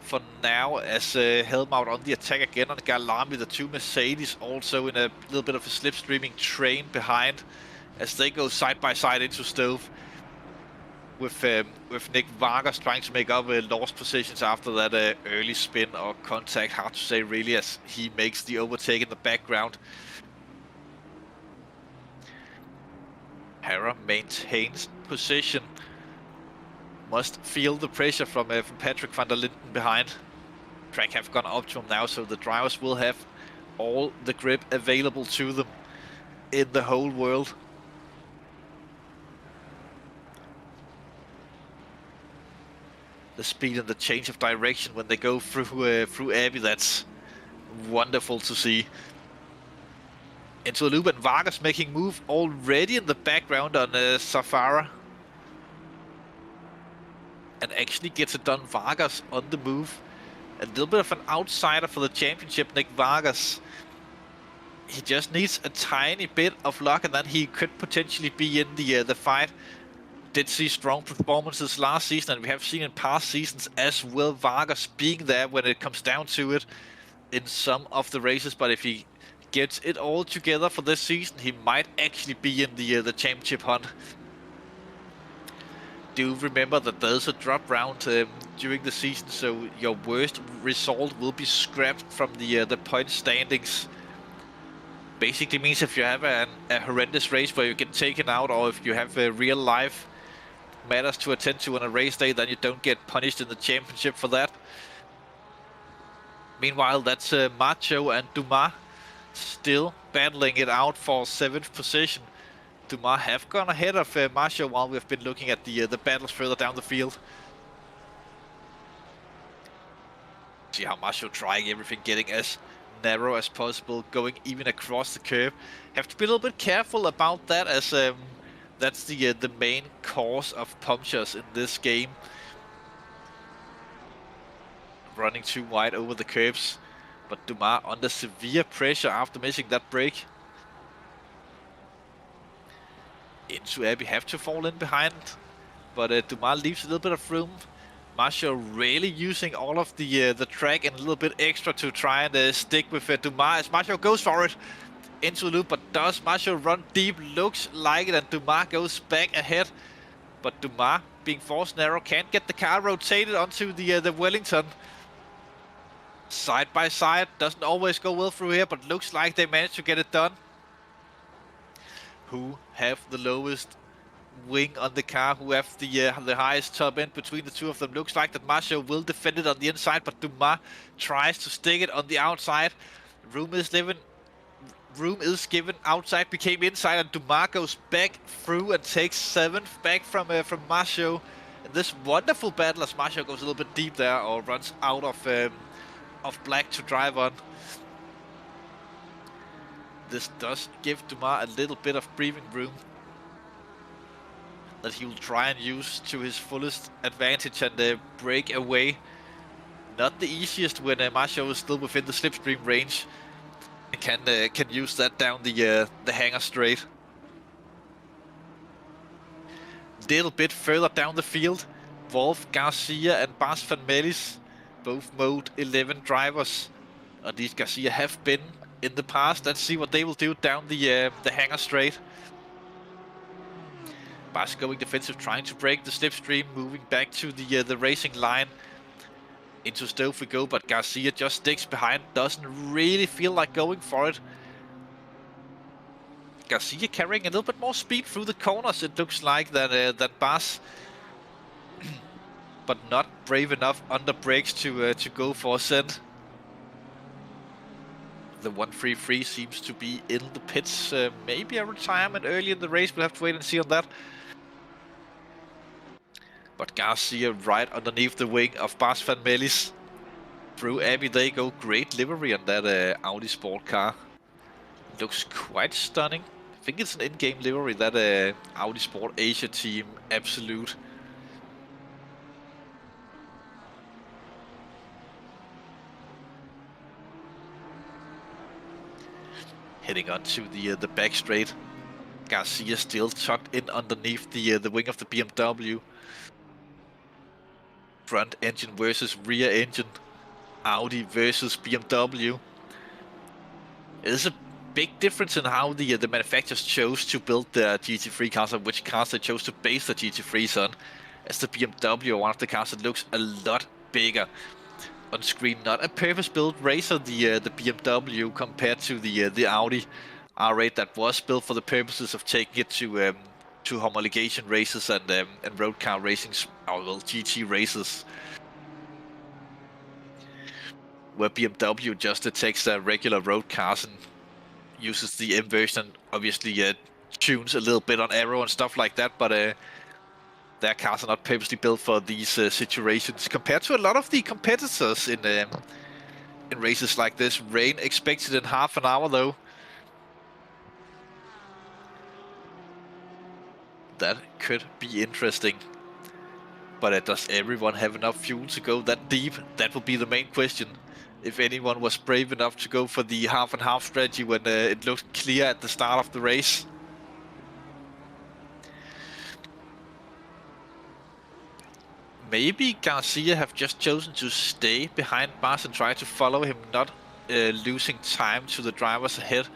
S1: for now, as Helmut on the attack again on Kyalami. The two Mercedes also in a little bit of a slipstreaming train behind as they go side by side into Stove. With Nick Vargas trying to make up lost positions after that early spin or contact. Hard to say really, as he makes the overtake in the background. Hera maintains position. Must feel the pressure from Patrick van der Linden behind. Track have gone up to him now, so the drivers will have all the grip available to them in the whole world. The speed and the change of direction when they go through Abbey, that's wonderful to see. Into a loop, and Vargas making move already in the background on Safara. And actually gets it done. Vargas on the move. A little bit of an outsider for the championship, Nick Vargas. He just needs a tiny bit of luck, and then he could potentially be in the fight. Did see strong performances last season, and we have seen in past seasons as well Vargas being there when it comes down to it in some of the races. But if he gets it all together for this season, he might actually be in the championship hunt. Do remember that there's a drop round during the season, so your worst result will be scrapped from the point standings. Basically means if you have a horrendous race where you get taken out, or if you have real life matters to attend to on a race day, then you don't get punished in the championship for that. Meanwhile, that's Macho and Dumas still battling it out for 7th position. Dumas have gone ahead of Macho while we've been looking at the battles further down the field. See how Macho trying everything, getting as narrow as possible, going even across the curve. Have to be a little bit careful about that, as that's the main cause of punctures in this game. Running too wide over the curves, but Dumas under severe pressure after missing that break. into Abbey, have to fall in behind, but Dumas leaves a little bit of room. Marshall really using all of the track and a little bit extra to try and stick with Dumas as Marshall goes for it into the loop, but does Marshall run deep? Looks like it, and Dumas goes back ahead, but Dumas, being forced narrow, can't get the car rotated onto the Wellington. Side by side, doesn't always go well through here, but looks like they managed to get it done. Who have the lowest wing on the car, who have the highest top end between the two of them? Looks like that Marshall will defend it on the inside, but Dumas tries to stick it on the outside. Room is given outside, became inside, and Dumas goes back through and takes 7th back from Marshall. And this wonderful battle as Marshall goes a little bit deep there, or runs out of black to drive on. This does give Dumas a little bit of breathing room that he will try and use to his fullest advantage and break away. Not the easiest when Marshall is still within the slipstream range. Can use that down the hangar straight. Little bit further down the field, Wolf, Garcia and Bas van Melis, both mode 11 drivers. At least Garcia have been in the past. Let's see what they will do down the hangar straight. Bas going defensive, trying to break the slipstream, moving back to the racing line. Into Stove we go, but Garcia just sticks behind, doesn't really feel like going for it. Garcia carrying a little bit more speed through the corners, it looks like, than Bas. But not brave enough under brakes to go for a send. The 133 seems to be in the pits. Maybe a retirement early in the race, we'll have to wait and see on that. But Garcia right underneath the wing of Bas van Melis. Through Abbey they go. Great livery on that Audi sport car. Looks quite stunning. I think it's an in-game livery, that Audi Sport Asia team Absolute. Heading on to the back straight. Garcia still tucked in underneath the wing of the BMW. Front engine versus rear engine. Audi versus BMW. It is a big difference in how the manufacturers chose to build their GT3 cars and which cars they chose to base the GT3s on. As the BMW, one of the cars that looks a lot bigger on screen. Not a purpose-built racer, the BMW, compared to the Audi R8 that was built for the purposes of taking it to homologation races and road car racing, or well, GT races. Where BMW just takes regular road cars and uses the M version and obviously tunes a little bit on aero and stuff like that, but their cars are not purposely built for these situations compared to a lot of the competitors in races like this. Rain expected in half an hour though. That could be interesting. But does everyone have enough fuel to go that deep? That will be the main question. If anyone was brave enough to go for the half and half strategy when it looked clear at the start of the race. Maybe Garcia have just chosen to stay behind Bas and try to follow him, not losing time to the drivers ahead.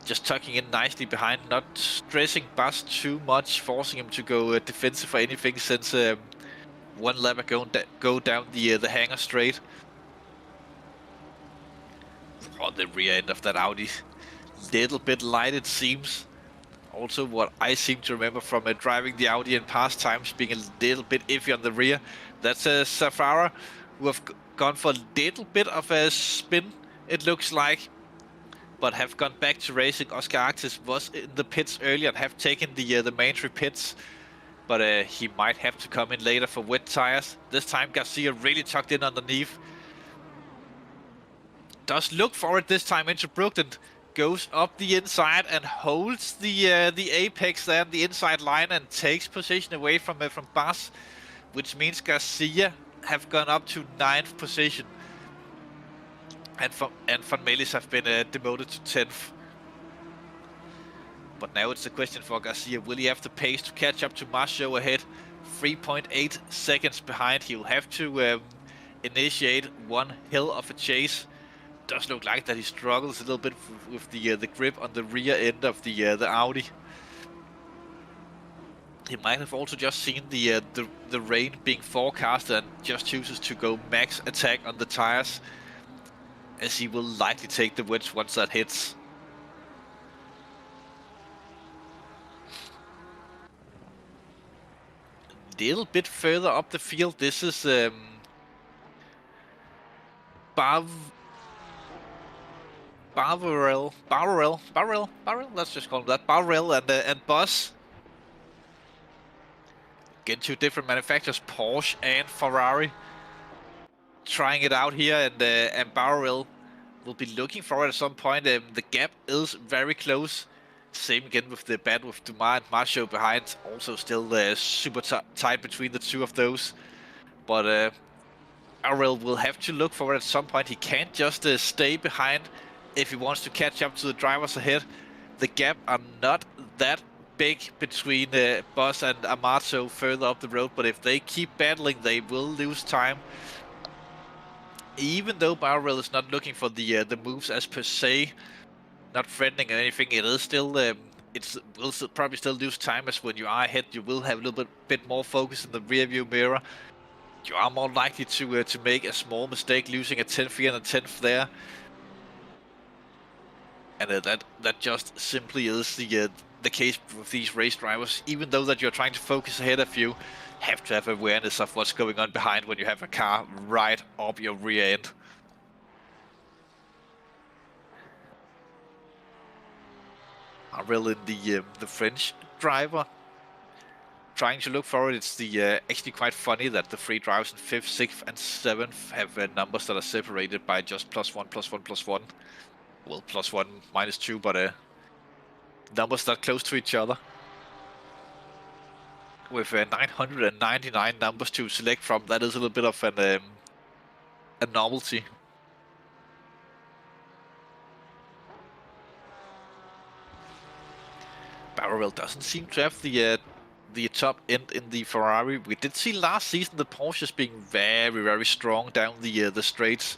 S1: Just tucking in nicely behind, not stressing Bas too much, forcing him to go defensive for anything since one lap ago go down the hangar straight. On the rear end of that Audi, little bit light it seems. Also what I seem to remember from driving the Audi in past times, being a little bit iffy on the rear. That's Safara, who have gone for a little bit of a spin, it looks like, but have gone back to racing. Oscar Artis was in the pits earlier and have taken the mandatory pits, but he might have to come in later for wet tires. This time Garcia really tucked in underneath. Does look for it this time into Brooklyn. Goes up the inside and holds the apex there on the inside line and takes position away from Bas, which means Garcia have gone up to 9th position, and Van Melis have been demoted to 10th. But now it's the question for Garcia. Will he have the pace to catch up to Marceau ahead? 3.8 seconds behind. He'll have to initiate one hell of a chase. Does look like that he struggles a little bit with the grip on the rear end of the Audi. He might have also just seen the rain being forecasted and just chooses to go max attack on the tires, as he will likely take the wedge once that hits. A little bit further up the field, this is Barrel, let's just call him that. Barrel and Boss. Again, two different manufacturers, Porsche and Ferrari, trying it out here, and Barrel will be looking for it at some point. The gap is very close. Same again with the battle with Dumas and Marceau behind. Also still super tight between the two of those. But Barrel will have to look for it at some point. He can't just stay behind if he wants to catch up to the drivers ahead. The gap are not that big between Boss and Amato further up the road, but if they keep battling, they will lose time. Even though Barrel is not looking for the moves as per se, not threatening or anything, it is still will probably still lose time, as when you are ahead, you will have a little bit more focus in the rear view mirror. You are more likely to make a small mistake, losing a 10th here and a 10th there. And that just simply is the case with these race drivers. Even though that you're trying to focus ahead of you, have to have awareness of what's going on behind when you have a car right up your rear end. Arel in the French driver, trying to look for it. It's actually quite funny that the three drivers in 5th, 6th and 7th have numbers that are separated by just +1, +1, +1. Well, +1, -2, but numbers that close to each other. With 999 numbers to select from, that is a little bit of a novelty. Barrel doesn't seem to have the top end in the Ferrari. We did see last season the Porsches being very, very strong down the straights.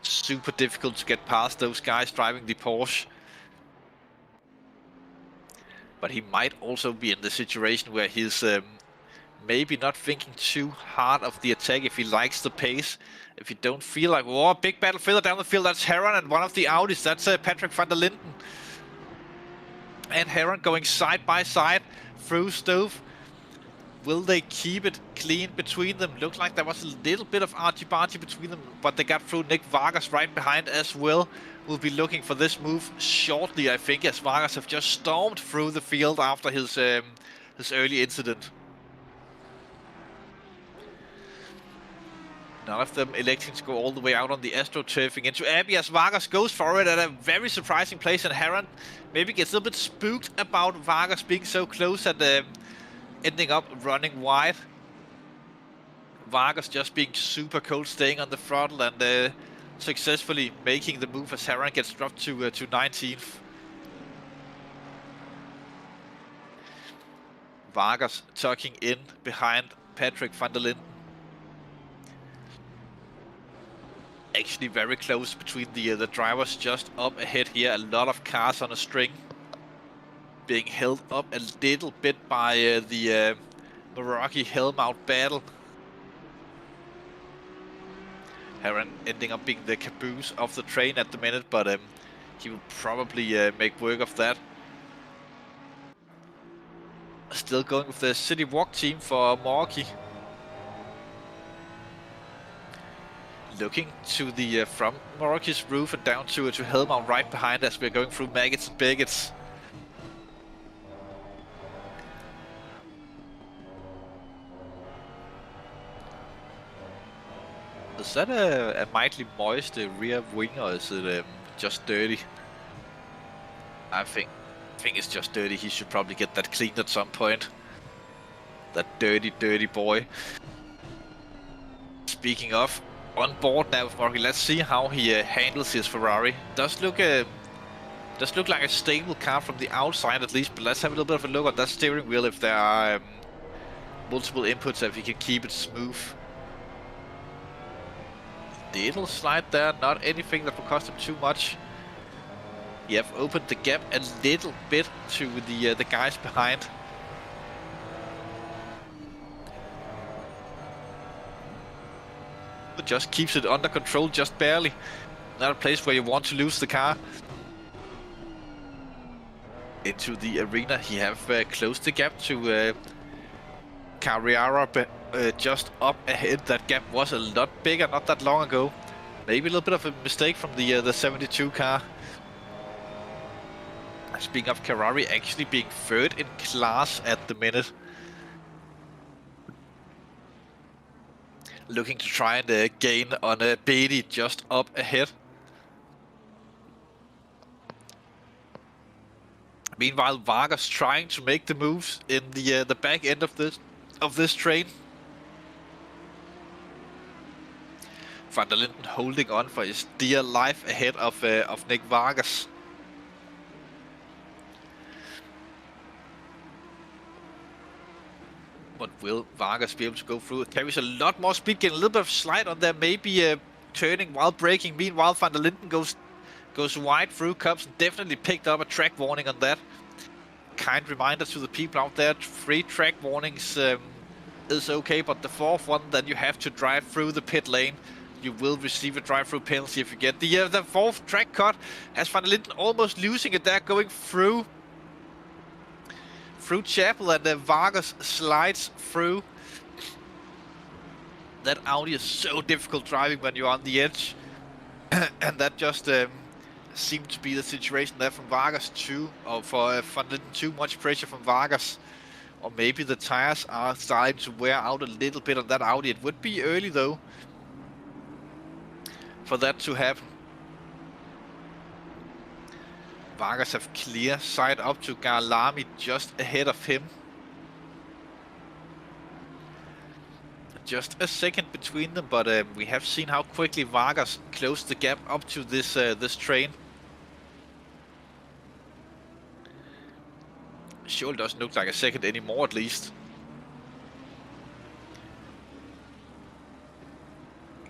S1: Super difficult to get past those guys driving the Porsche. But he might also be in the situation where he's maybe not thinking too hard of the attack if he likes the pace. If you don't feel like, oh, big battle further down the field, that's Heron, and one of the Audis, that's Patrick van der Linden. And Heron going side by side through Stove. Will they keep it clean between them? Looks like there was a little bit of argy-bargy between them, but they got through. Nick Vargas right behind as well. We'll be looking for this move shortly, I think, as Vargas have just stormed through the field after his early incident. None of them electing to go all the way out on the AstroTurfing into Abbey, as Vargas goes for it at a very surprising place, and Heron maybe gets a little bit spooked about Vargas being so close and ending up running wide. Vargas just being super cold, staying on the throttle and successfully making the move as Heron gets dropped to 19th. Vargas tucking in behind Patrick van der Linden. Actually very close between the drivers just up ahead here. A lot of cars on a string, being held up a little bit by the Meraki helm-out battle. Heron ending up being the caboose of the train at the minute, but he will probably make work of that. Still going with the City Walk team for Meraki. Looking to the from Meraki's roof and down to Helmut right behind as we're going through Maggots and Bigots. Is that a mildly moist rear wing, or is it just dirty? I think it's just dirty. He should probably get that cleaned at some point. That dirty boy. Speaking of, on board now with Meraki, let's see how he handles his Ferrari. Does look Does look like a stable car from the outside at least, but let's have a little bit of a look at that steering wheel if there are multiple inputs, if you can keep it smooth. Little slide there, not anything that will cost him too much. You have opened the gap a little bit to the guys behind. But just keeps it under control, just barely. Not a place where you want to lose the car. Into the arena, he have closed the gap to Carriera, but just up ahead. That gap was a lot bigger not that long ago. Maybe a little bit of a mistake from the 72 car. Speaking of Ferrari, actually being third in class at the minute. Looking to try and gain on Beatty just up ahead. Meanwhile, Vargas trying to make the moves in the back end of this train. Van der Linden holding on for his dear life ahead of Nick Vargas. But will Vargas be able to go through? It carries a lot more speed, getting a little bit of slide on there, maybe turning while braking. Meanwhile, Van der Linden goes wide through cups and definitely picked up a track warning on that. Kind reminder to the people out there, 3 track warnings is okay, but the 4th one, then you have to drive through the pit lane. You will receive a drive-through penalty if you get the 4th track cut. Has Van der Linden almost losing it there, going through Chapel, and Vargas slides through. That Audi is so difficult driving when you're on the edge. And that just seemed to be the situation there from Vargas too, or for Van der Linden, too much pressure from Vargas. Or maybe the tires are starting to wear out a little bit on that Audi. It would be early though for that to happen. Vargas have clear side up to Kyalami just ahead of him. Just a second between them, but we have seen how quickly Vargas closed the gap up to this train. Sure doesn't look like a second anymore, at least.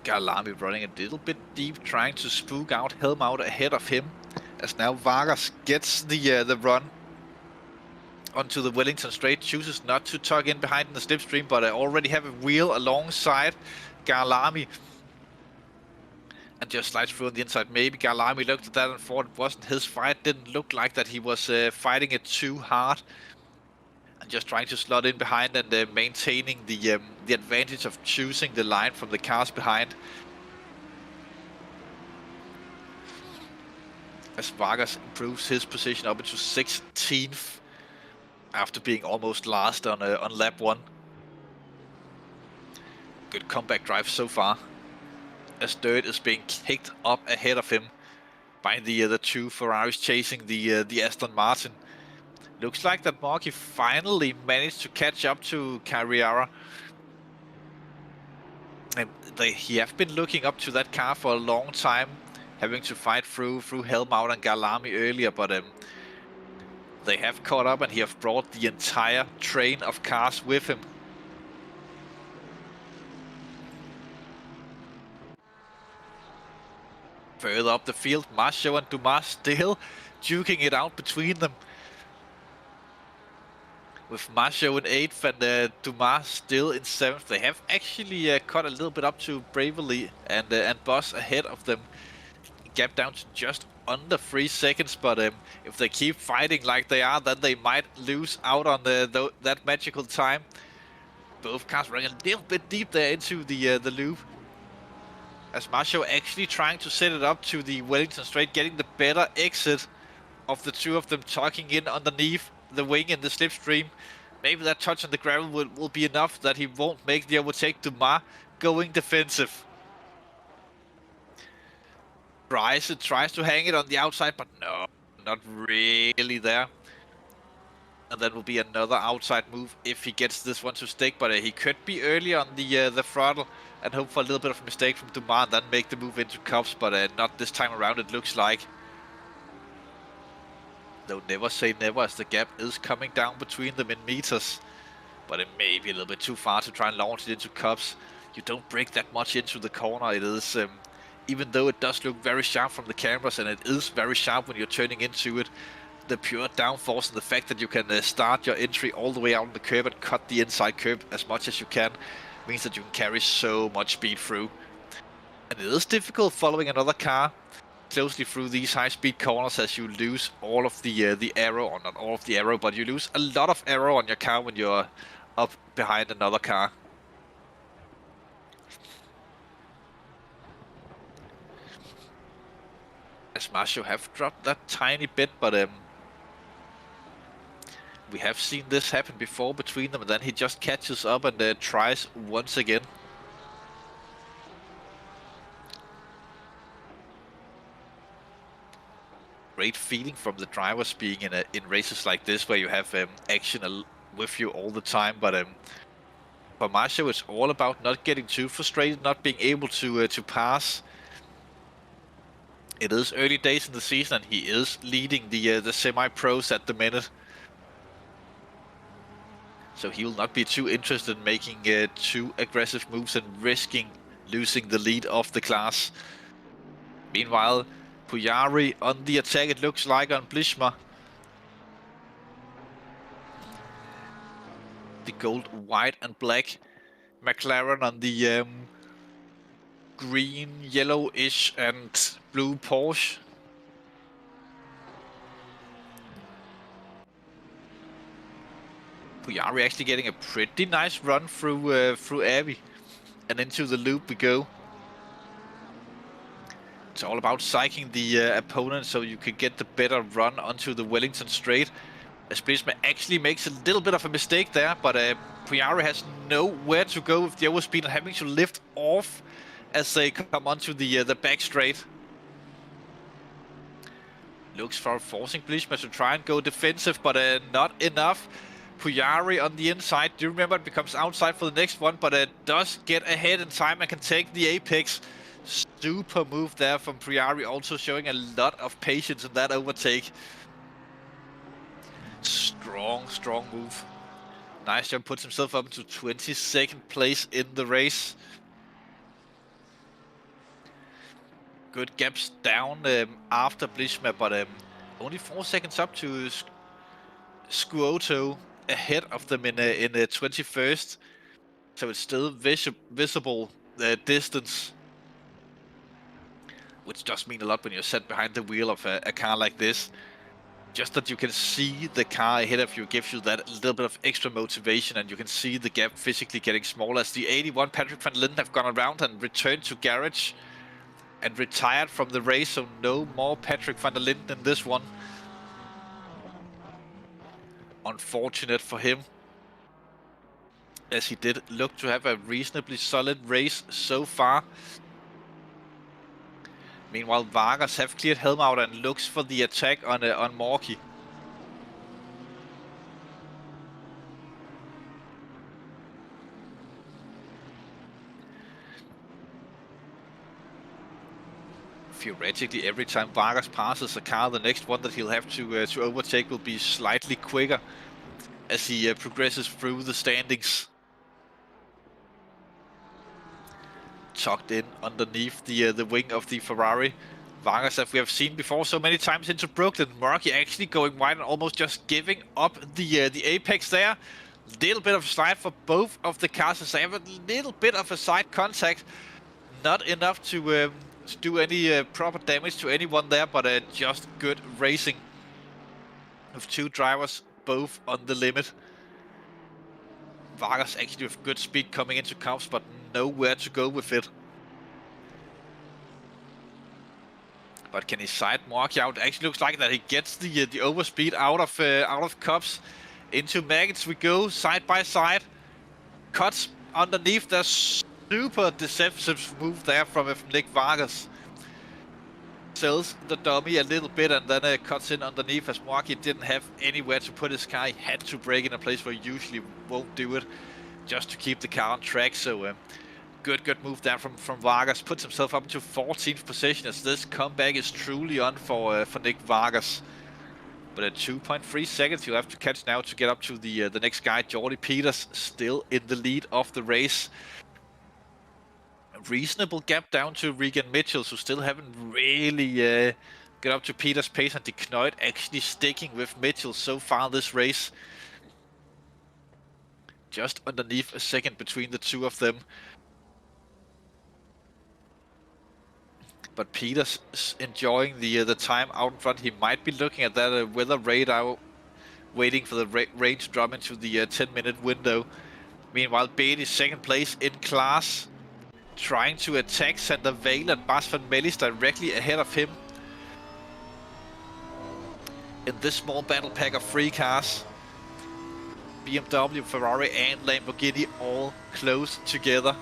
S1: Kyalami running a little bit deep, trying to spook out Helm out ahead of him. As now Vargas gets the run onto the Wellington straight, chooses not to tuck in behind in the slipstream, but I already have a wheel alongside Kyalami and just slides through on the inside. Maybe Kyalami looked at that and thought it wasn't his fight. Didn't look like that he was fighting it too hard and just trying to slot in behind and maintaining the advantage of choosing the line from the cars behind. As Vargas improves his position up into 16th after being almost last on lap 1. Good comeback drive so far. As third is being kicked up ahead of him by the 2 Ferraris chasing the Aston Martin. Looks like that Marky finally managed to catch up to Carriera. He have been looking up to that car for a long time, having to fight through Helmut and Kyalami earlier, but they have caught up and he have brought the entire train of cars with him. Further up the field, Marcio and Dumas still duking it out between them. With Marcio in 8th and Dumas still in 7th. They have actually caught a little bit up to Braverly and Boss ahead of them. Gap down to just under 3 seconds, but if they keep fighting like they are, then they might lose out on that magical time. Both cars running a little bit deep there into the loop. As Marcio actually trying to set it up to the Wellington straight, getting the better exit of the 2 of them, tucking in underneath the wing in the slipstream. Maybe that touch on the gravel will be enough that he won't make the overtake. Dumas going defensive. Tries to hang it on the outside, but no, not really there. And then will be another outside move if he gets this one to stick, but he could be early on the throttle and hope for a little bit of a mistake from Dumas and then make the move into cups, but not this time around it looks like. Though never say never, as the gap is coming down between them in meters. But it may be a little bit too far to try and launch it into cups. You don't break that much into the corner. It is, even though it does look very sharp from the cameras, and it is very sharp when you're turning into it, the pure downforce and the fact that you can start your entry all the way out on the curb and cut the inside curb as much as you can means that you can carry so much speed through. And it is difficult following another car closely through these high-speed corners, as you lose all of the aero, or not all of the aero, but you lose a lot of aero on your car when you're up behind another car. As Marshall have dropped that tiny bit, but we have seen this happen before between them, and then he just catches up and tries once again. Great feeling from the drivers being in races like this, where you have action with you all the time. But for Marshall, it's all about not getting too frustrated, not being able to pass. It is early days in the season, and he is leading the semi-pros at the minute. So he will not be too interested in making too aggressive moves and risking losing the lead of the class. Meanwhile, Pujari on the attack, it looks like, on Blishma. The gold, white and black McLaren on the green, yellowish and blue Porsche. Pujari actually getting a pretty nice run through Abbey, and into the loop we go. It's all about psyching the opponent so you can get the better run onto the Wellington straight. As Blishma actually makes a little bit of a mistake there, but Pujari has nowhere to go with the overspeed and having to lift off as they come onto the back straight. Looks for forcing Blishma to try and go defensive, but not enough. Pujari on the inside. Do you remember it becomes outside for the next one, but does get ahead in time and can take the apex. Super move there from Pujari, also showing a lot of patience in that overtake. Strong move. Nice jump, puts himself up to 22nd place in the race. Good gaps down after Blishma, but only 4 seconds up to Scuoto, ahead of them in 21st. So it's still visible distance, which does mean a lot when you're set behind the wheel of a car like this. Just that you can see the car ahead of you gives you that little bit of extra motivation, and you can see the gap physically getting smaller as the 81 Patrick van Linden have gone around and returned to garage and retired from the race, so no more Patrick van der Linden in this one. Unfortunate for him, as he did look to have a reasonably solid race so far. Meanwhile, Vargas have cleared Helm out and looks for the attack on Morky. Theoretically, every time Vargas passes a car, the next one that he'll have to overtake will be slightly quicker as he progresses through the standings. Tucked in underneath the wing of the Ferrari. Vargas, as we have seen before so many times into Brooklyn. Murky actually going wide and almost just giving up the apex there. Little bit of slide for both of the cars as they have a little bit of a side contact. Not enough to do any proper damage to anyone there, but just good racing with two drivers both on the limit. Vargas actually with good speed coming into cups, but nowhere to go with it. But can he side Morky out? Actually looks like that he gets the overspeed out of cups. Into Maggots we go, side by side. Cuts underneath. The super deceptive move there from Nick Vargas. Sells the dummy a little bit and then cuts in underneath, as Morky didn't have anywhere to put his car. He had to brake in a place where he usually won't do it, just to keep the car on track. So good move there from Vargas. Puts himself up to 14th position as this comeback is truly on for Nick Vargas. But at 2.3 seconds, you'll have to catch now to get up to the next guy, Jordy Peters, still in the lead of the race. A reasonable gap down to Regan Mitchell, who still haven't really got up to Peters' pace, and De Knoit actually sticking with Mitchell so far this race. Just underneath a second between the two of them. But Peters is enjoying the time out in front. He might be looking at that weather radar, waiting for the rain to drop into the 10-minute window. Meanwhile, Beatty second place in class, trying to attack Sander Vale and Bas van Mellis directly ahead of him in this small battle pack of 3 cars. BMW, Ferrari and Lamborghini all close together.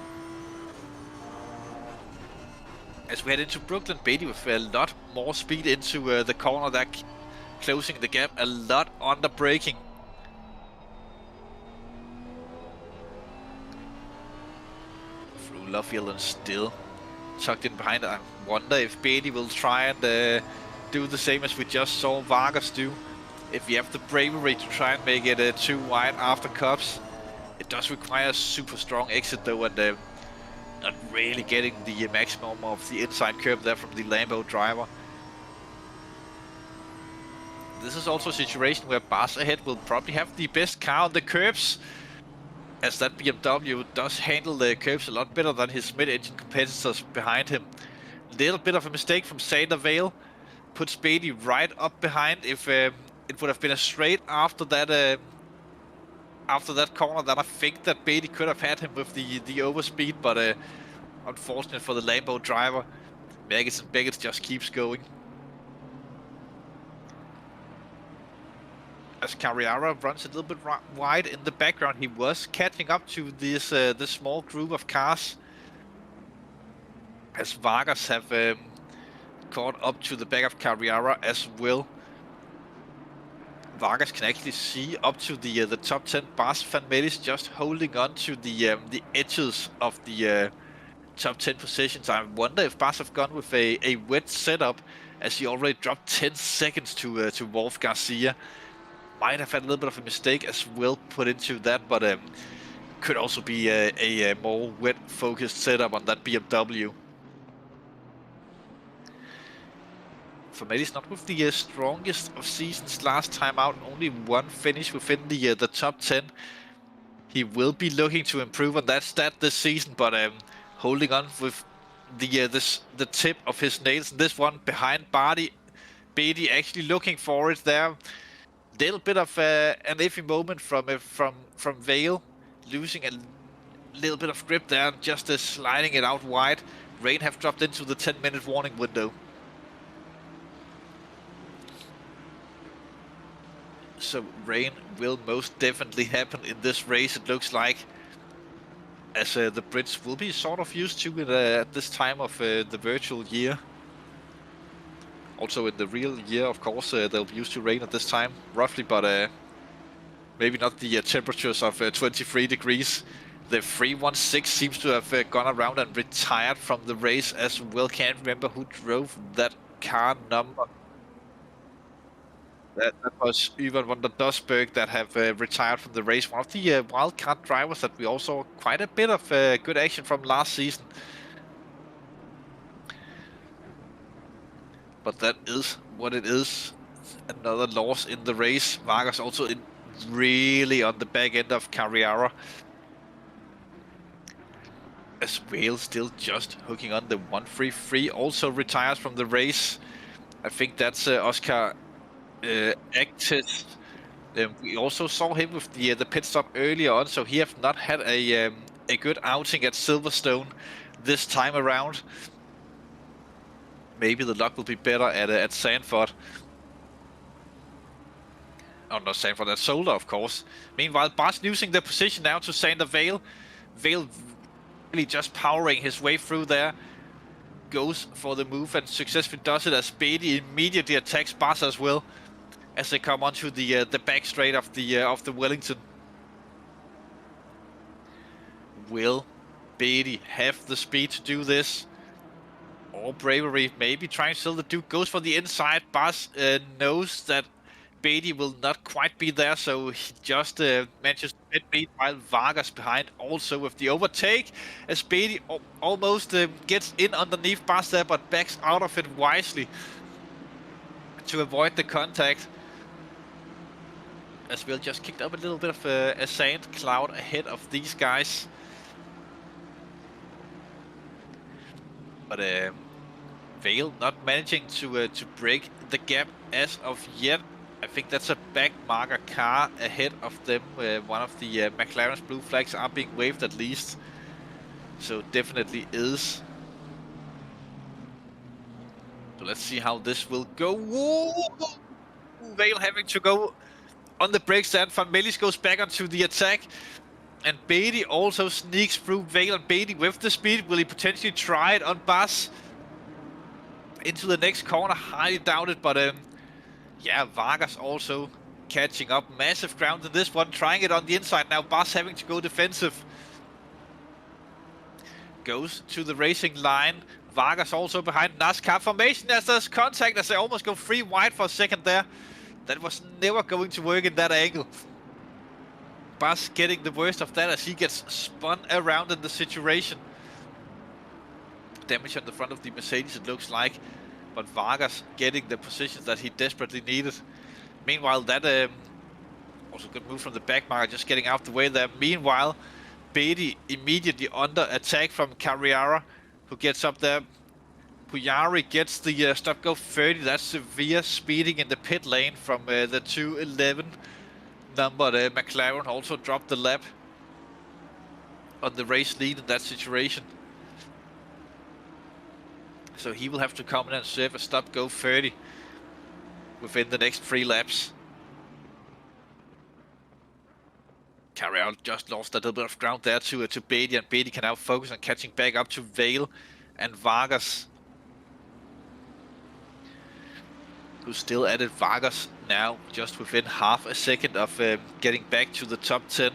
S1: As we head into Brooklyn, Beatty with a lot more speed into the corner there, closing the gap a lot under braking. Through Luffield and still tucked in behind. I wonder if Beatty will try and do the same as we just saw Vargas do. If you have the bravery to try and make it too wide after cups. It does require a super strong exit though, and not really getting the maximum of the inside curve there from the Lambo driver. This is also a situation where Bas ahead will probably have the best car on the curbs, as that BMW does handle the curves a lot better than his mid-engine competitors behind him. Little bit of a mistake from Sander Vale, puts Beatty right up behind. If it would have been a straight after that corner, then I think that Beatty could have had him with the overspeed, but unfortunate for the Lambo driver, Maggots and Beckett just keeps going. As Carriara runs a little bit wide in the background, he was catching up to this small group of cars, as Vargas have caught up to the back of Carriara as well. Vargas can actually see up to the top 10. Bas van Mellis just holding on to the edges of the top 10 positions. I wonder if Bas have gone with a wet setup, as he already dropped 10 seconds to Wolf Garcia. Might have had a little bit of a mistake as well put into that, but could also be a more wet focused setup on that BMW. For Mellis not with the strongest of seasons last time out, only one finish within the top 10. He will be looking to improve on that stat this season, but holding on with the tip of his nails. This one behind Beatty actually looking for it there. Little bit of an iffy moment from Vale, losing a little bit of grip there, just sliding it out wide. Rain have dropped into the 10-minute warning window. So rain will most definitely happen in this race, it looks like, as the Brits will be sort of used to it at this time of the virtual year. Also in the real year, of course, they'll be used to rain at this time, roughly, but maybe not the temperatures of 23 degrees. The 316 seems to have gone around and retired from the race as well. Can't remember who drove that car number. That was Ivan van der Dosberg that have retired from the race. One of the wildcard drivers that we also saw quite a bit of good action from last season. But that is what it is. Another loss in the race. Vargas also really on the back end of Carriara. As Wales still just hooking on. The 133 also retires from the race. I think that's Oscar Actis. We also saw him with the pit stop earlier on, so he have not had a good outing at Silverstone this time around. Maybe the luck will be better at Zandvoort. Oh, not Zandvoort, at Zolder, of course. Meanwhile, Bas losing the position now to Sander Vale. Vale really just powering his way through there. Goes for the move and successfully does it, as Beatty immediately attacks Bas as well, as they come onto the back straight of the Wellington. Will Beatty have the speed to do this? Or bravery, maybe trying to steal the Duke, goes for the inside. Bas knows that Beatty will not quite be there, so he just manages to pit beat, while Vargas behind also with the overtake, as Beatty almost gets in underneath Bas there, but backs out of it wisely to avoid the contact. As we'll just kicked up a little bit of a sand cloud ahead of these guys. But Vale not managing to break the gap as of yet. I think that's a back marker car ahead of them. One of the McLaren's blue flags are being waved at least. So definitely is. So let's see how this will go. Whoa! Vale having to go on the brakes there. Van Melis goes back onto the attack. And Beatty also sneaks through Vale, and Beatty with the speed. Will he potentially try it on Bas? Into the next corner, highly doubted, but yeah, Vargas also catching up. Massive ground in this one, trying it on the inside now. Bas having to go defensive. Goes to the racing line. Vargas also behind. NASCAR formation as there's contact, as they almost go 3 wide for a second there. That was never going to work in that angle. Bas getting the worst of that as he gets spun around in the situation. Damage on the front of the Mercedes, it looks like, but Vargas getting the positions that he desperately needed. Meanwhile, that also good move from the back marker, just getting out the way there. Meanwhile, Beatty immediately under attack from Carriera, who gets up there. Pujari gets the stop-go 30. That's severe speeding in the pit lane from the 211 number. McLaren also dropped the lap on the race lead in that situation. So he will have to come in and serve a stop-go 30 within the next 3 laps. Carriera just lost a little bit of ground there to Beatty, and Beatty can now focus on catching back up to Vale and Vargas, who's still at it. Vargas now just within half a second of getting back to the top 10.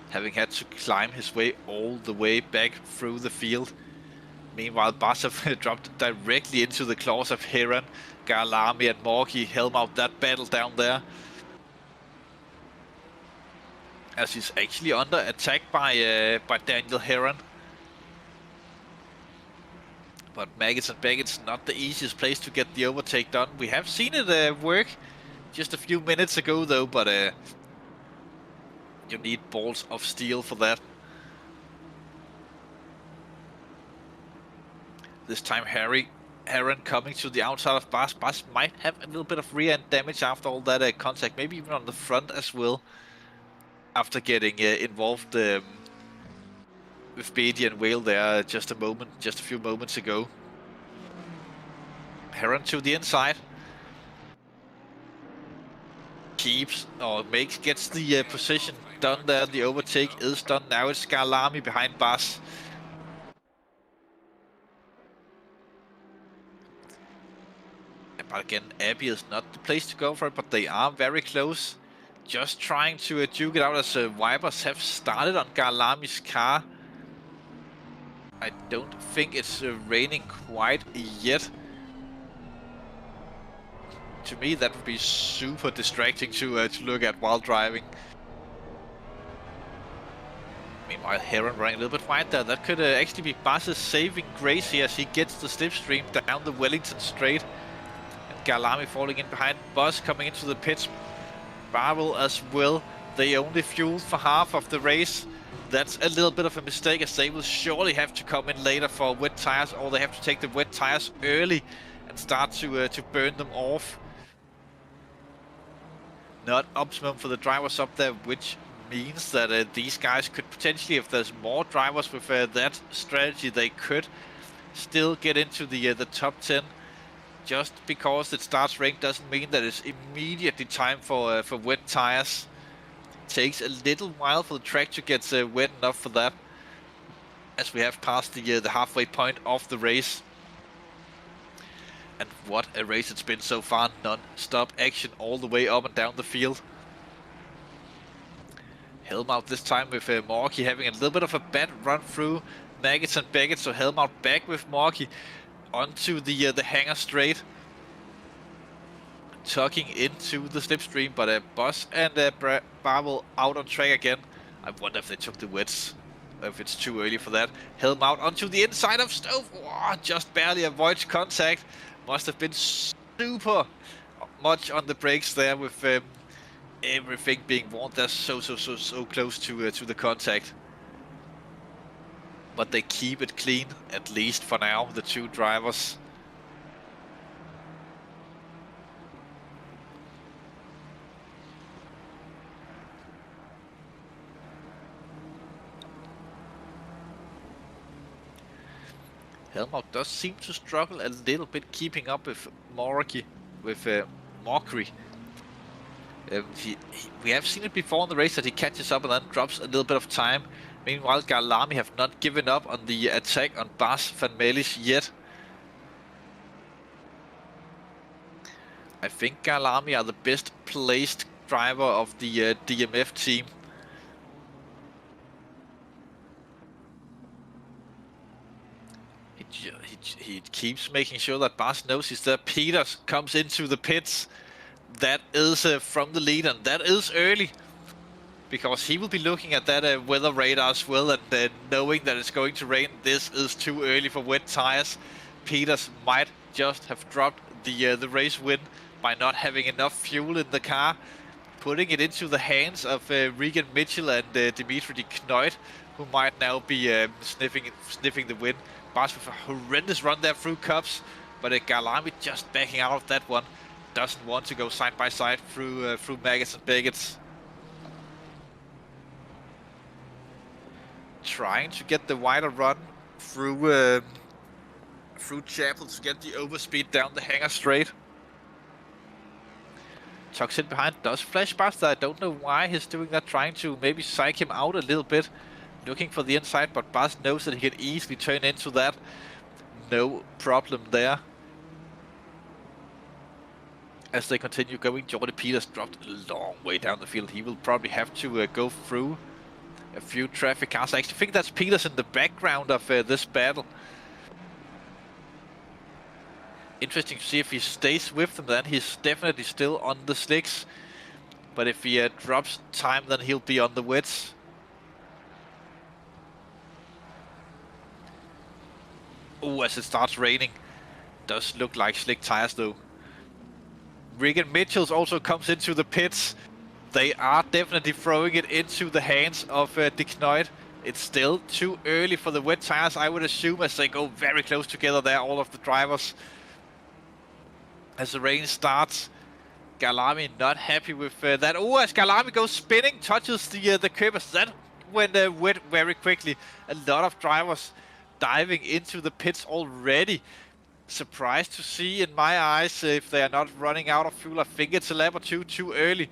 S1: Having had to climb his way all the way back through the field. Meanwhile, Basov dropped directly into the claws of Heron. Kyalami and Morky helm out that battle down there, as he's actually under attack by Daniel Heron. But Maggots and Baggots, not the easiest place to get the overtake done. We have seen it work just a few minutes ago though, but you need balls of steel for that. This time Heron coming to the outside of Bas. Bas might have a little bit of rear end damage after all that contact, maybe even on the front as well, after getting involved with Beatty and Whale there just a few moments ago. Heron to the inside. Gets the position done there. The overtake is done. Now it's Kyalami behind Bas. But again, Abbey is not the place to go for it, but they are very close. Just trying to duke it out as wipers have started on Kyalami's car. I don't think it's raining quite yet. To me, that would be super distracting to look at while driving. Meanwhile, Heron running a little bit wide there. That could actually be Bas's saving grace here as he gets the slipstream down the Wellington straight. And Kyalami falling in behind. Bus coming into the pits. Barrel as well. They only fueled for half of the race. That's a little bit of a mistake, as they will surely have to come in later for wet tires, or they have to take the wet tires early and start to burn them off. Not optimum for the drivers up there, which means that these guys could potentially, if there's more drivers with that strategy, they could still get into the top 10. Just because it starts raining doesn't mean that it's immediately time for wet tires. It takes a little while for the track to get wet enough for that, as we have passed the halfway point of the race. And what a race it's been so far. Non-stop action all the way up and down the field. Helm out this time with Morky having a little bit of a bad run through Maggots and Baggots, so Helm out back with Morky. onto the hangar straight, tucking into the slipstream, but Boss and Barvel out on track again. I wonder if they took the wets, if it's too early for that. Helm out onto the inside of Stove. Oh, just barely avoids contact. Must have been super much on the brakes there with everything being warned. They're so close to the contact. But they keep it clean, at least for now, the two drivers. Helmut does seem to struggle a little bit keeping up with Mockery. We have seen it before in the race that he catches up and then drops a little bit of time. Meanwhile, Kyalami have not given up on the attack on Bas van Melis yet. I think Kyalami are the best placed driver of the DMF team. He keeps making sure that Bas knows he's there. Peters comes into the pits. That is from the lead, and that is early. Because he will be looking at that weather radar as well, and knowing that it's going to rain. This is too early for wet tires. Peters might just have dropped the race win by not having enough fuel in the car. Putting it into the hands of Regan Mitchell and Dimitri de Knoit, who might now be sniffing the win. Bas with a horrendous run there through Cups, but Kyalami just backing out of that one. Doesn't want to go side by side through Maggots and Begets. Trying to get the wider run through Chapel to get the overspeed down the hangar straight. Tucks in behind, does flash past that. I don't know why he's doing that, trying to maybe psych him out a little bit. Looking for the inside, but Bas knows that he can easily turn into that. No problem there. As they continue going, Jordy Peters dropped a long way down the field. He will probably have to go through a few traffic cars. I actually think that's Peters in the background of this battle. Interesting to see if he stays with them then. He's definitely still on the slicks. But if he drops time, then he'll be on the wets. Oh, as it starts raining. Does look like slick tires though. Regan Mitchells also comes into the pits. They are definitely throwing it into the hands of de Knoit. It's still too early for the wet tires, I would assume, as they go very close together there, all of the drivers. As the rain starts, Kyalami not happy with that. Oh, as Kyalami goes spinning, touches the curbers. That went wet very quickly. A lot of drivers diving into the pits already. Surprised to see in my eyes if they are not running out of fuel. I think it's a lap or two too early,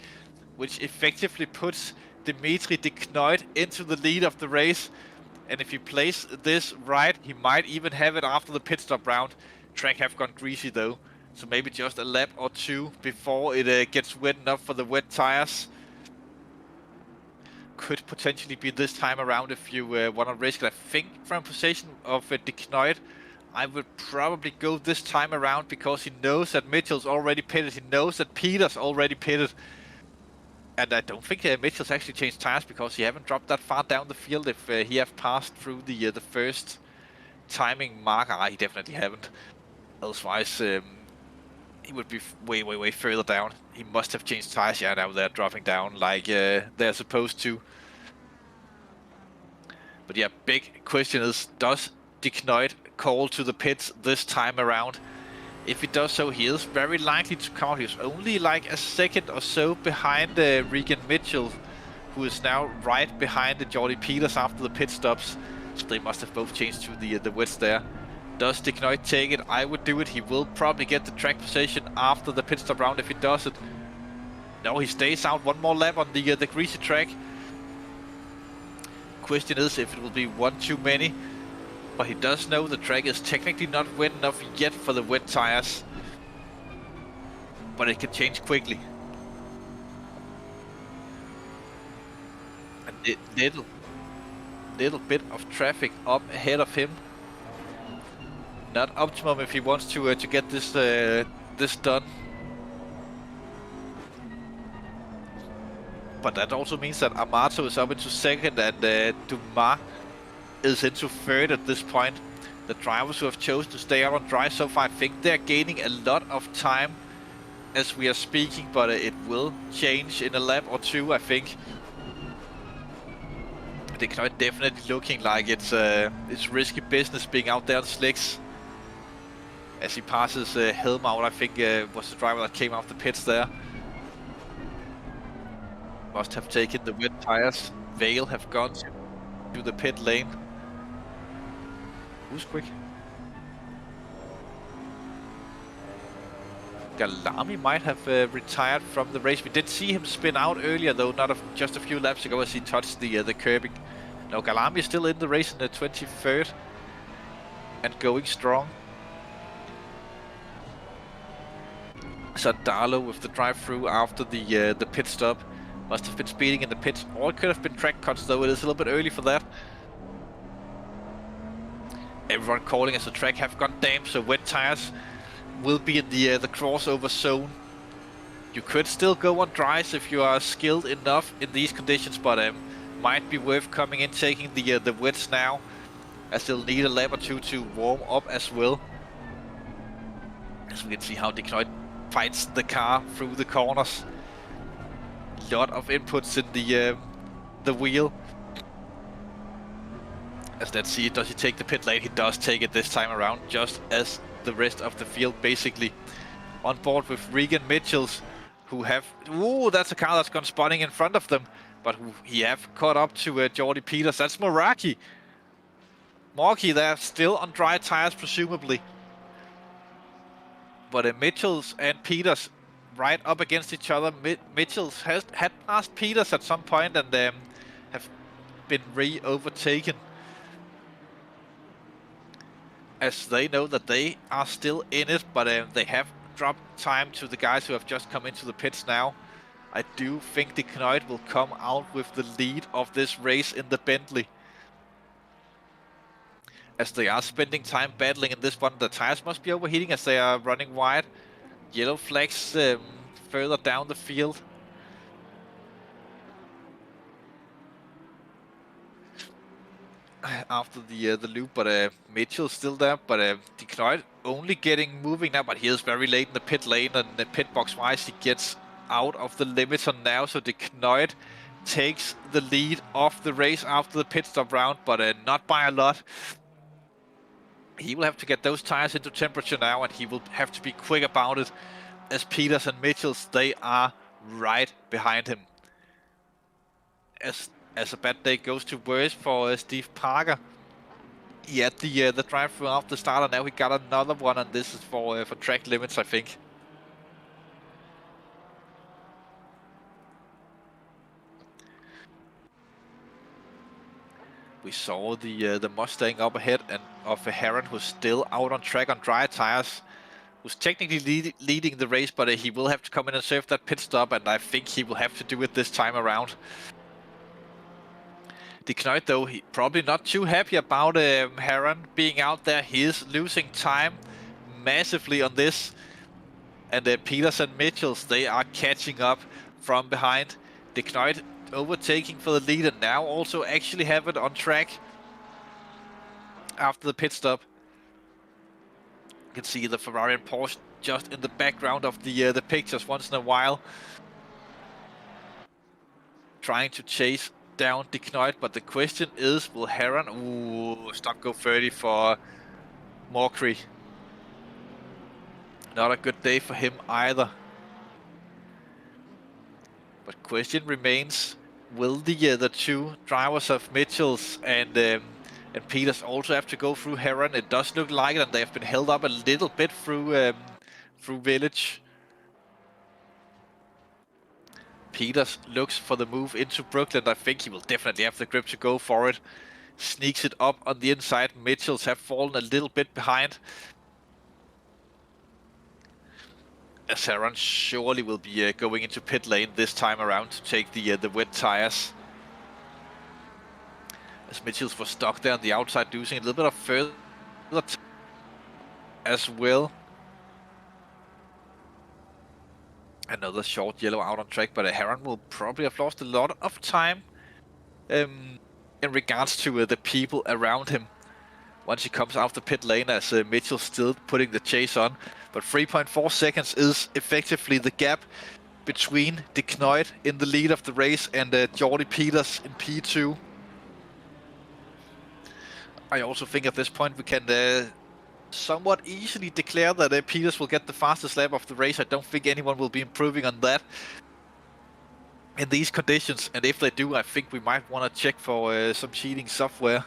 S1: which effectively puts Dimitri de Knoit into the lead of the race. And if he plays this right, he might even have it after the pit stop round. Track have gone greasy though, so maybe just a lap or two before it gets wet enough for the wet tires. Could potentially be this time around if you want to risk it. I think from position of de Knoit, I would probably go this time around because he knows that Mitchell's already pitted. He knows that Peters already pitted. And I don't think Mitchell's actually changed tires because he haven't dropped that far down the field if he have passed through the first timing marker. He definitely haven't. Otherwise, he would be way further down. He must have changed tires. Yeah, now they're dropping down like they're supposed to. But yeah, big question is, does de Knoit call to the pits this time around? If he does so, he is very likely to come out. He's only like a second or so behind Regan Mitchell, who is now right behind Jordy Peters after the pit stops. So they must have both changed to the wets there. Does de Knoit take it? I would do it. He will probably get the track position after the pit stop round if he does it. No, he stays out one more lap on the greasy track. Question is if it will be one too many. But he does know the track is technically not wet enough yet for the wet tires. But it can change quickly. A little bit of traffic up ahead of him. not optimum if he wants to get this this done. But that also means that Amato is up into second and Dumas is into third at this point. The drivers who have chosen to stay out on dry so far, I think they're gaining a lot of time as we are speaking, but it will change in a lap or two, I think. They're definitely looking like it's risky business being out there on slicks. As he passes Helm out, I think was the driver that came off the pits there. Must have taken the wet tires. Vale have gone to the pit lane. Who's quick? Kyalami might have retired from the race. We did see him spin out earlier though, just a few laps ago as he touched the curbing. No, Kyalami is still in the race in the 23rd and going strong. Sandalo with the drive-through after the pit stop. Must have been speeding in the pits, or it could have been track cuts though. It is a little bit early for that. Everyone calling as the track have gone damp, so wet tires will be in the crossover zone. You could still go on dries if you are skilled enough in these conditions, but might be worth coming in taking the wets now, as they'll need a lap or two to warm up as well. As we can see how Deknoid fights the car through the corners. Lot of inputs in the wheel. As let's see, does he take the pit lane? He does take it this time around, just as the rest of the field basically. On board with Regan Mitchells, who have... Ooh, that's a car that's gone spotting in front of them, but who he have caught up to Jordy Peters. That's Moraki. Moraki there, still on dry tires presumably. But Mitchells and Peters right up against each other. Mitchells had passed Peters at some point and have been re-overtaken, as they know that they are still in it, but they have dropped time to the guys who have just come into the pits now. I do think Deknoid will come out with the lead of this race in the Bentley, as they are spending time battling in this one. The tires must be overheating as they are running wide. Yellow flags further down the field. After the loop, but Mitchell's still there, but Deknoid only getting moving now, but he is very late in the pit lane, and the pit box wise he gets out of the limiter now, so Deknoid takes the lead of the race after the pit stop round, but not by a lot. He will have to get those tires into temperature now, and he will have to be quick about it, as Peters and Mitchells, they are right behind him. As a bad day goes to worse for Steve Parker. He had the drive-through after the start, and now he got another one, and this is for track limits, I think. We saw the Mustang up ahead and of Heron, who's still out on track on dry tires, who's technically leading the race, but he will have to come in and serve that pit stop, and I think he will have to do it this time around. Deknoid though, he probably not too happy about Heron being out there. He is losing time massively on this, and Peters and Mitchells, they are catching up from behind. Deknoid overtaking for the lead, and now also actually have it on track after the pit stop. You can see the Ferrari and Porsche just in the background of the pictures once in a while, trying to chase down Deknoid, but the question is, will Heron... Ooh, stop go 30 for Morkry. Not a good day for him either. But question remains, will the two drivers of Mitchells and Peters also have to go through Heron? It does look like it, and they have been held up a little bit through Village. Peters looks for the move into Brooklyn. I think he will definitely have the grip to go for it. Sneaks it up on the inside. Mitchells have fallen a little bit behind. Heron surely will be going into pit lane this time around to take the wet tires. As Mitchells was stuck there on the outside, losing a little bit of further. as well. Another short yellow out on track, but Heron will probably have lost a lot of time in regards to the people around him once he comes out the pit lane, as Mitchell still putting the chase on. But 3.4 seconds is effectively the gap between De Knoit in the lead of the race and Jordy Peters in P2. I also think at this point we can somewhat easily declare that Peters will get the fastest lap of the race. I don't think anyone will be improving on that in these conditions, and if they do, I think we might want to check for some cheating software.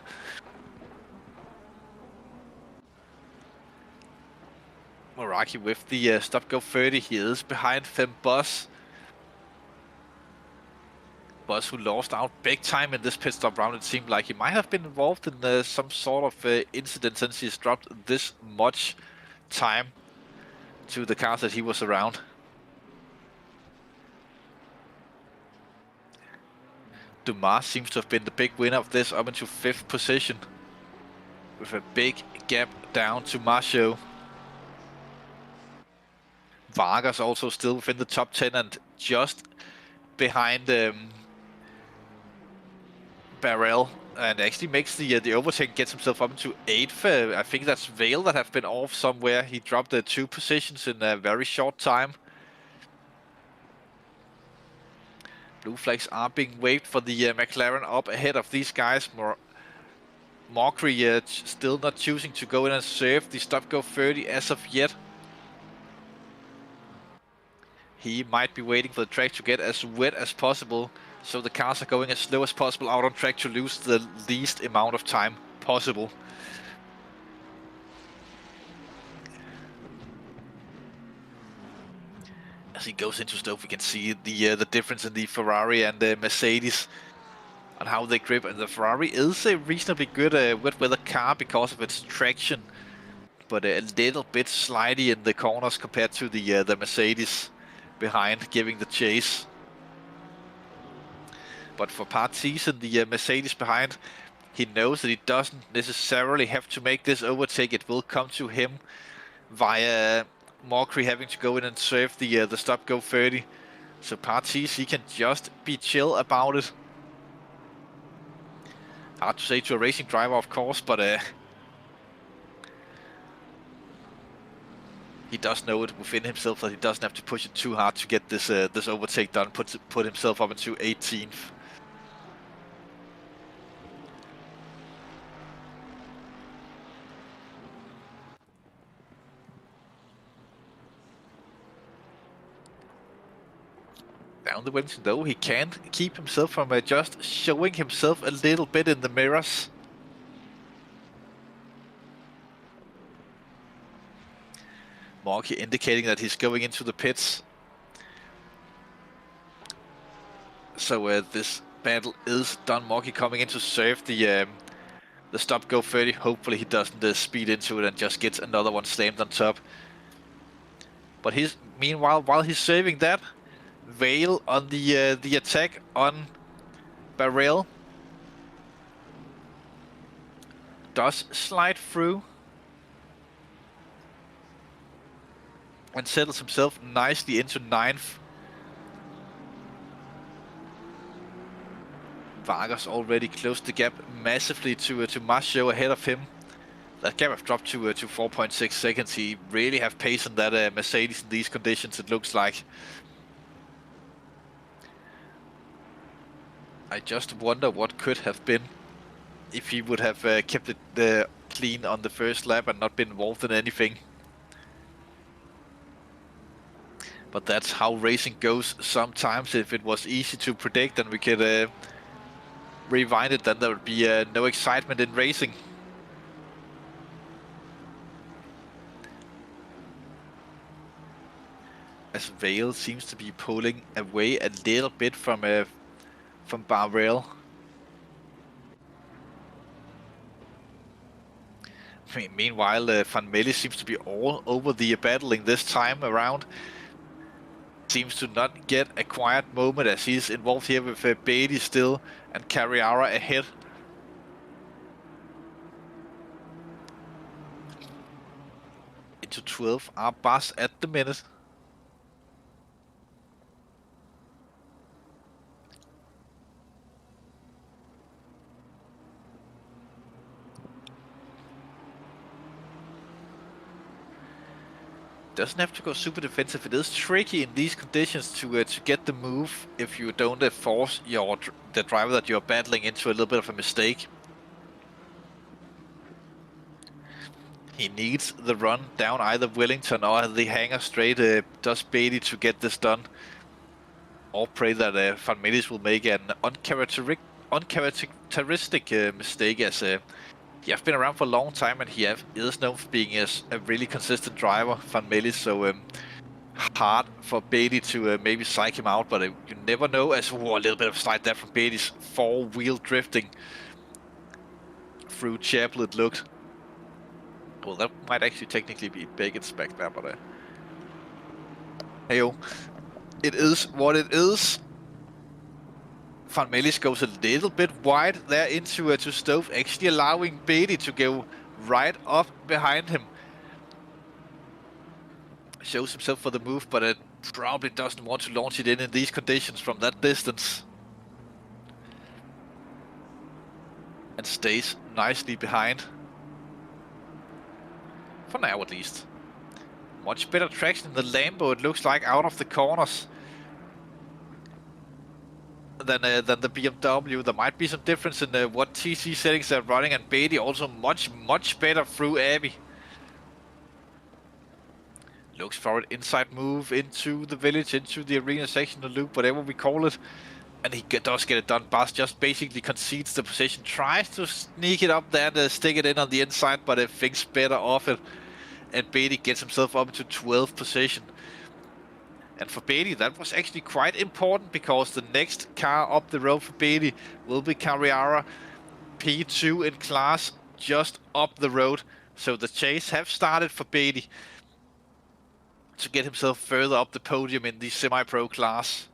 S1: Moraki with the stop-go 30. He is behind Fem Boss. Boss, who lost out big time in this pit stop round. It seemed like he might have been involved in some sort of incident, since he's dropped this much time to the cars that he was around. Dumas seems to have been the big winner of this, up into 5th position, with a big gap down to Marcio. Vargas also still within the top 10 and just behind Barrel, and actually makes the overtake, gets himself up into 8th. I think that's Vale that have been off somewhere. He dropped 2 positions in a very short time. Blue flags are being waved for the McLaren up ahead of these guys. Mockery still not choosing to go in and serve the stop-go 30 as of yet. He might be waiting for the track to get as wet as possible, so the cars are going as slow as possible out on track to lose the least amount of time possible. As he goes into Stoke, we can see the difference in the Ferrari and the Mercedes on how they grip. And the Ferrari is a reasonably good wet weather car because of its traction, but a little bit slidey in the corners compared to the Mercedes behind, giving the chase. But for part season, the Mercedes behind, he knows that he doesn't necessarily have to make this overtake. It will come to him via Mockery having to go in and serve the stop-go 30. So part season, he can just be chill about it. Hard to say to a racing driver, of course, but he does know it within himself that he doesn't have to push it too hard to get this this overtake done. Put himself up into 18th. Down the Wellington though, he can't keep himself from just showing himself a little bit in the mirrors. Marky indicating that he's going into the pits. So this battle is done. Marky coming in to serve the stop-go 30. Hopefully he doesn't speed into it and just gets another one slammed on top. But meanwhile, while he's saving that, Vale on the attack on Barrel does slide through and settles himself nicely into 9th. Vargas already closed the gap massively to Marcio ahead of him. That gap have dropped to 4.6 seconds. He really have pace on that Mercedes in these conditions, it looks like. I just wonder what could have been if he would have kept it clean on the first lap and not been involved in anything. But that's how racing goes sometimes. If it was easy to predict and we could rewind it, then there would be no excitement in racing. As Vale seems to be pulling away a little bit from Barrel. Meanwhile, Van Melle seems to be all over the battling this time around. Seems to not get a quiet moment as he's involved here with Beatty still and Carriara ahead. into 12 are Bas at the minute. Doesn't have to go super defensive. It is tricky in these conditions to get the move if you don't force the driver that you're battling into a little bit of a mistake. He needs the run down either Wellington or the hanger straight does Beatty to get this done. Or pray that Van Melis will make an uncharacteristic mistake, as he has been around for a long time and he is known for being a really consistent driver, Van Melis, so hard for Beatty to maybe psych him out, but you never know, as a little bit of slide there from Beatty's four-wheel drifting through Chapel, it looked. Well, that might actually technically be Beckett's back there, but hey-o. It is what it is. Van Melis goes a little bit wide there into to Stove, actually allowing Beatty to go right up behind him. Shows himself for the move, but it probably doesn't want to launch it in these conditions from that distance. And stays nicely behind. For now, at least. Much better traction in the Lambo, it looks like, out of the corners than the BMW. There might be some difference in what TC settings they're running, and Beatty also much better through Abbey. Looks for an inside move into the village, into the arena section, the loop, whatever we call it. And he does get it done. Bas just basically concedes the position, tries to sneak it up there and stick it in on the inside, but it thinks better of it. And Beatty gets himself up to 12th position. And for Beatty, that was actually quite important, because the next car up the road for Beatty will be Carrera P2 in class, just up the road. So the chase have started for Beatty to get himself further up the podium in the semi-pro class.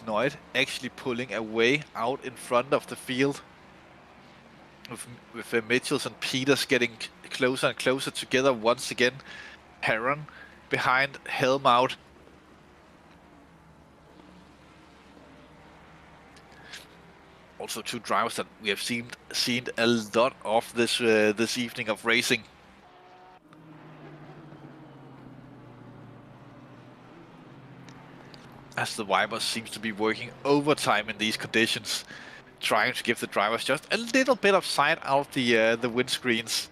S1: Noid actually pulling away out in front of the field, with Mitchells and Peters getting closer and closer together once again. Heron behind Helmout. Also two drivers that we have seen a lot of this evening of racing. As the Vipers seems to be working overtime in these conditions, trying to give the drivers just a little bit of sight out of the windscreens.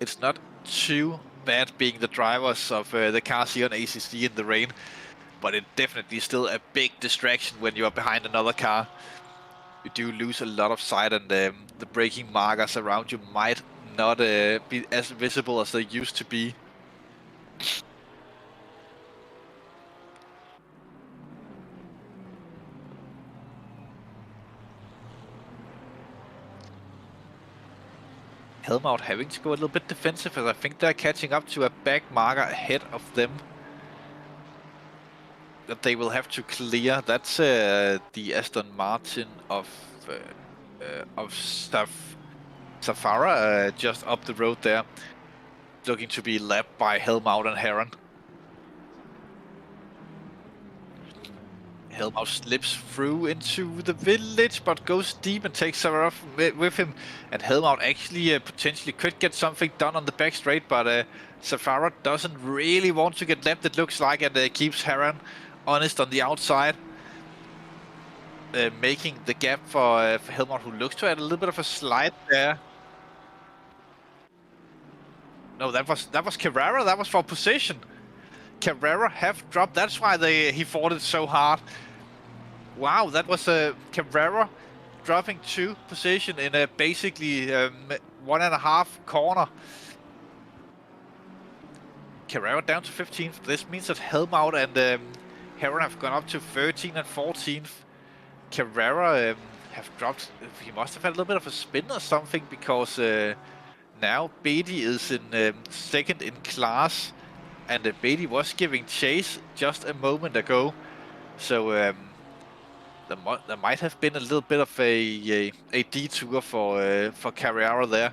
S1: It's not too bad being the drivers of the cars here on ACC in the rain, but it definitely still a big distraction when you are behind another car. You do lose a lot of sight, and the braking markers around you might not be as visible as they used to be. Helmout having to go a little bit defensive, as I think they're catching up to a back marker ahead of them that they will have to clear. That's the Aston Martin of Safara just up the road there, looking to be lapped by Helmout and Heron. Helmout slips through into the village, but goes deep and takes Safara with him. And Helmout actually potentially could get something done on the back straight, but Safara doesn't really want to get lapped, it looks like, and keeps Heron honest on the outside. Making the gap for Helmout, who looks to have a little bit of a slide there. No, that was Carrera, that was for position. Carrera have dropped, that's why he fought it so hard. Wow, that was Carrera dropping 2 position in a basically 1.5 corner. Carrera down to 15th. This means that Helmout and Heron have gone up to 13th and 14th. Carrera have dropped, he must have had a little bit of a spin or something, because now Beatty is in second in class, and the Beatty was giving chase just a moment ago, so there might have been a little bit of a detour for Carrera there,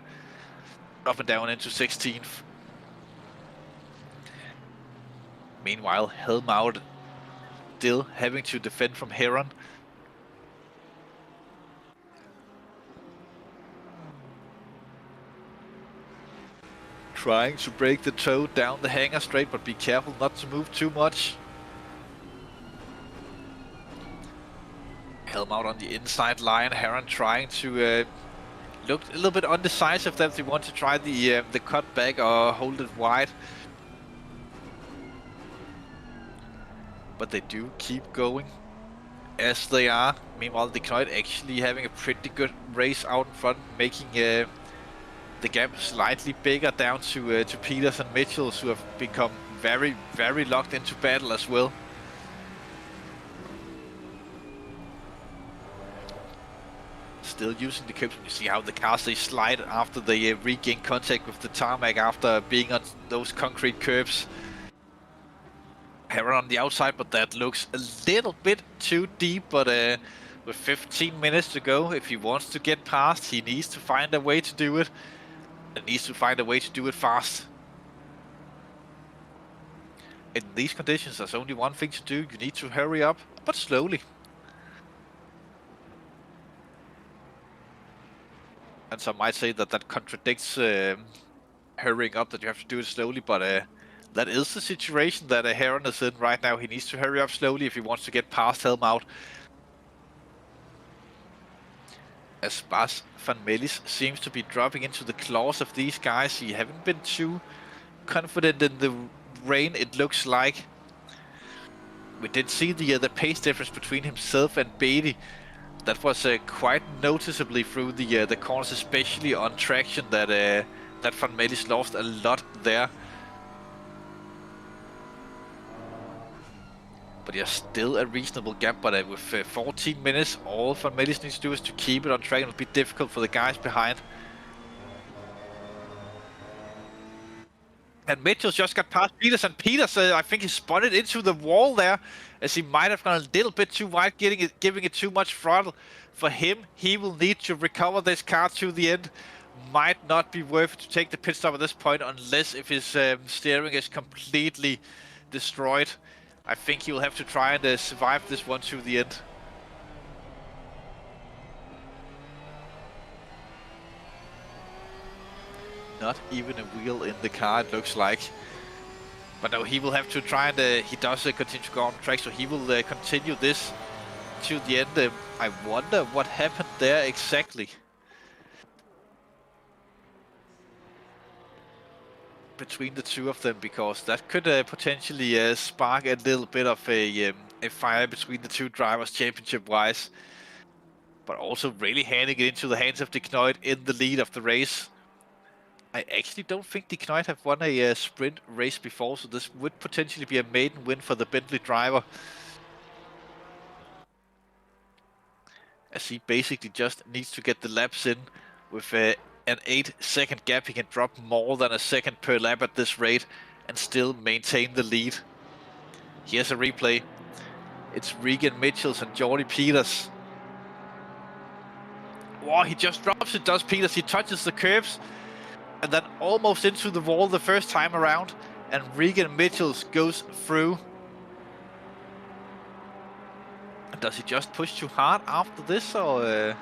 S1: up and down into 16th. Meanwhile, Helmut still having to defend from Heron. Trying to break the toe down the hangar straight, but be careful not to move too much. Helmut on the inside line, Heron trying to look a little bit undecisive that they want to try the cut back or hold it wide. But they do keep going as they are. Meanwhile, the Knut actually having a pretty good race out in front, making the gap slightly bigger down to Peters and Mitchells, who have become very, very locked into battle as well. Still using the curbs. You see how the cars they slide after they regain contact with the tarmac after being on those concrete curbs. Heron on the outside, but that looks a little bit too deep. But with 15 minutes to go, if he wants to get past, he needs to find a way to do it. And needs to find a way to do it fast. In these conditions, there's only one thing to do. You need to hurry up, but slowly. And some might say that that contradicts hurrying up, that you have to do it slowly, but that is the situation that Heron is in right now. He needs to hurry up slowly if he wants to get past Helmut. As Bas Van Melis seems to be dropping into the claws of these guys. He haven't been too confident in the rain, it looks like. We did see the pace difference between himself and Beatty. That was quite noticeably through the corners, especially on traction, that Van Melis lost a lot there. But yeah, still a reasonable gap, but with 14 minutes, all Van Melis needs to do is to keep it on track. It'll be difficult for the guys behind. And Mitchell just got past Peters, and Peters, I think he spotted into the wall there, as he might have gone a little bit too wide, giving it too much throttle. For him, he will need to recover this car to the end. Might not be worth it to take the pit stop at this point, unless if his steering is completely destroyed. I think he will have to try and survive this one to the end. Not even a wheel in the car, it looks like. But no, he will have to try and he does continue to go on track, so he will continue this to the end. I wonder what happened there exactly. Between the two of them, because that could potentially spark a little bit of a fire between the two drivers championship-wise. But also really handing it into the hands of the Knut in the lead of the race. I actually don't think the Knut have won a sprint race before, so this would potentially be a maiden win for the Bentley driver. As he basically just needs to get the laps in with an 8-second gap. He can drop more than a second per lap at this rate and still maintain the lead. Here's a replay. It's Regan Mitchells and Jordy Peters. Wow, he just drops it, does Peters. He touches the curbs and then almost into the wall the first time around, and Regan Mitchells goes through. Does he just push too hard after this, or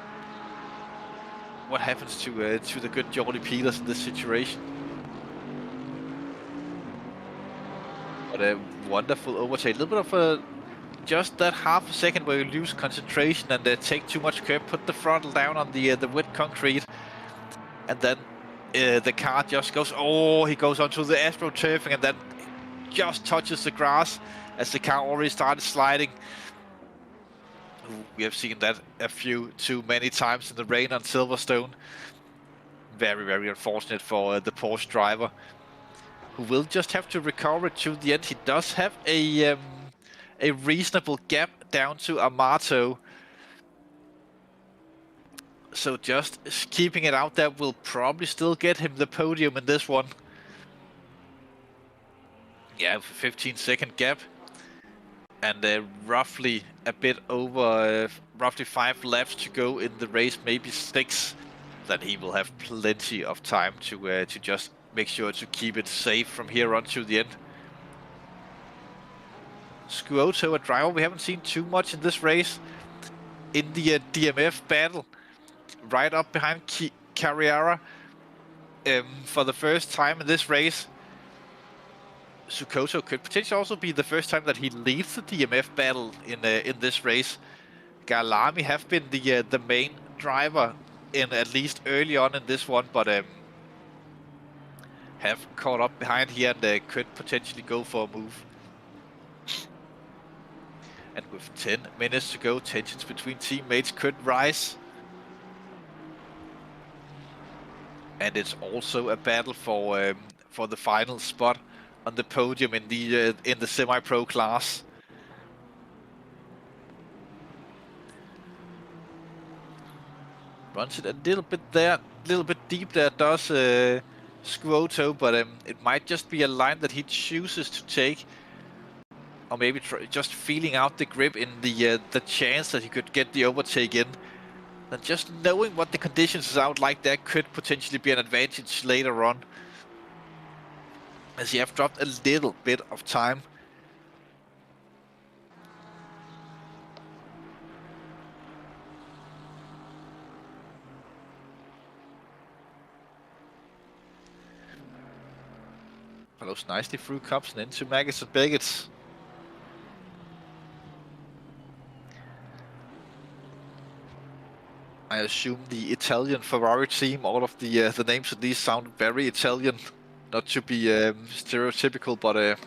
S1: what happens to the good Jordy Peters in this situation? But a wonderful overtake. A little bit of just that half a second where you lose concentration and take too much curb, put the throttle down on the wet concrete, and then the car just goes, oh, he goes onto the astroturfing and then just touches the grass as the car already started sliding. We have seen that a few too many times in the rain on Silverstone. Very, very unfortunate for the Porsche driver, who will just have to recover it to the end. He does have a reasonable gap down to Amato. So just keeping it out there will probably still get him the podium in this one. Yeah, 15-second gap. And roughly a bit over, roughly 5 laps to go in the race, maybe 6. Then he will have plenty of time to just make sure to keep it safe from here on to the end. Scuoto, a driver we haven't seen too much in this race. In the DMF battle, right up behind Carriera. For the first time in this race, Scuoto could potentially also be the first time that he leads the DMF battle in this race. Kyalami have been the main driver in at least early on in this one, but have caught up behind here and could potentially go for a move. And with 10 minutes to go, tensions between teammates could rise. And it's also a battle for the final spot on the podium in the semi-pro class. Runs it a little bit there, a little bit deep there, does Scuoto, but it might just be a line that he chooses to take. Or maybe just feeling out the grip in the chance that he could get the overtake in. And just knowing what the conditions is out like there could potentially be an advantage later on. As you have dropped a little bit of time. Follows nicely through Cups and into Maggots and Begets. I assume the Italian Ferrari team, all of the names of these sound very Italian. Not to be stereotypical, but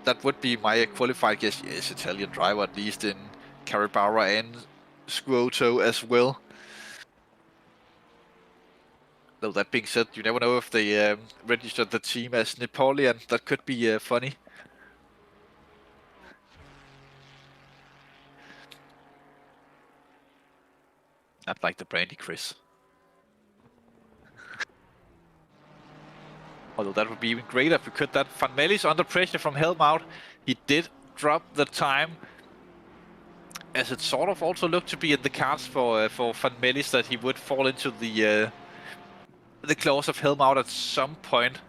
S1: that would be my qualified guess. Yes, Italian driver, at least in Caribara and Scuoto as well. Though that being said, you never know if they registered the team as Napoleon. That could be funny. Not like the Brandy Chris. Although that would be even greater if we could that. Van Mellis under pressure from Helmout. He did drop the time. As it sort of also looked to be in the cards for Van Mellis that he would fall into the claws of Helmout at some point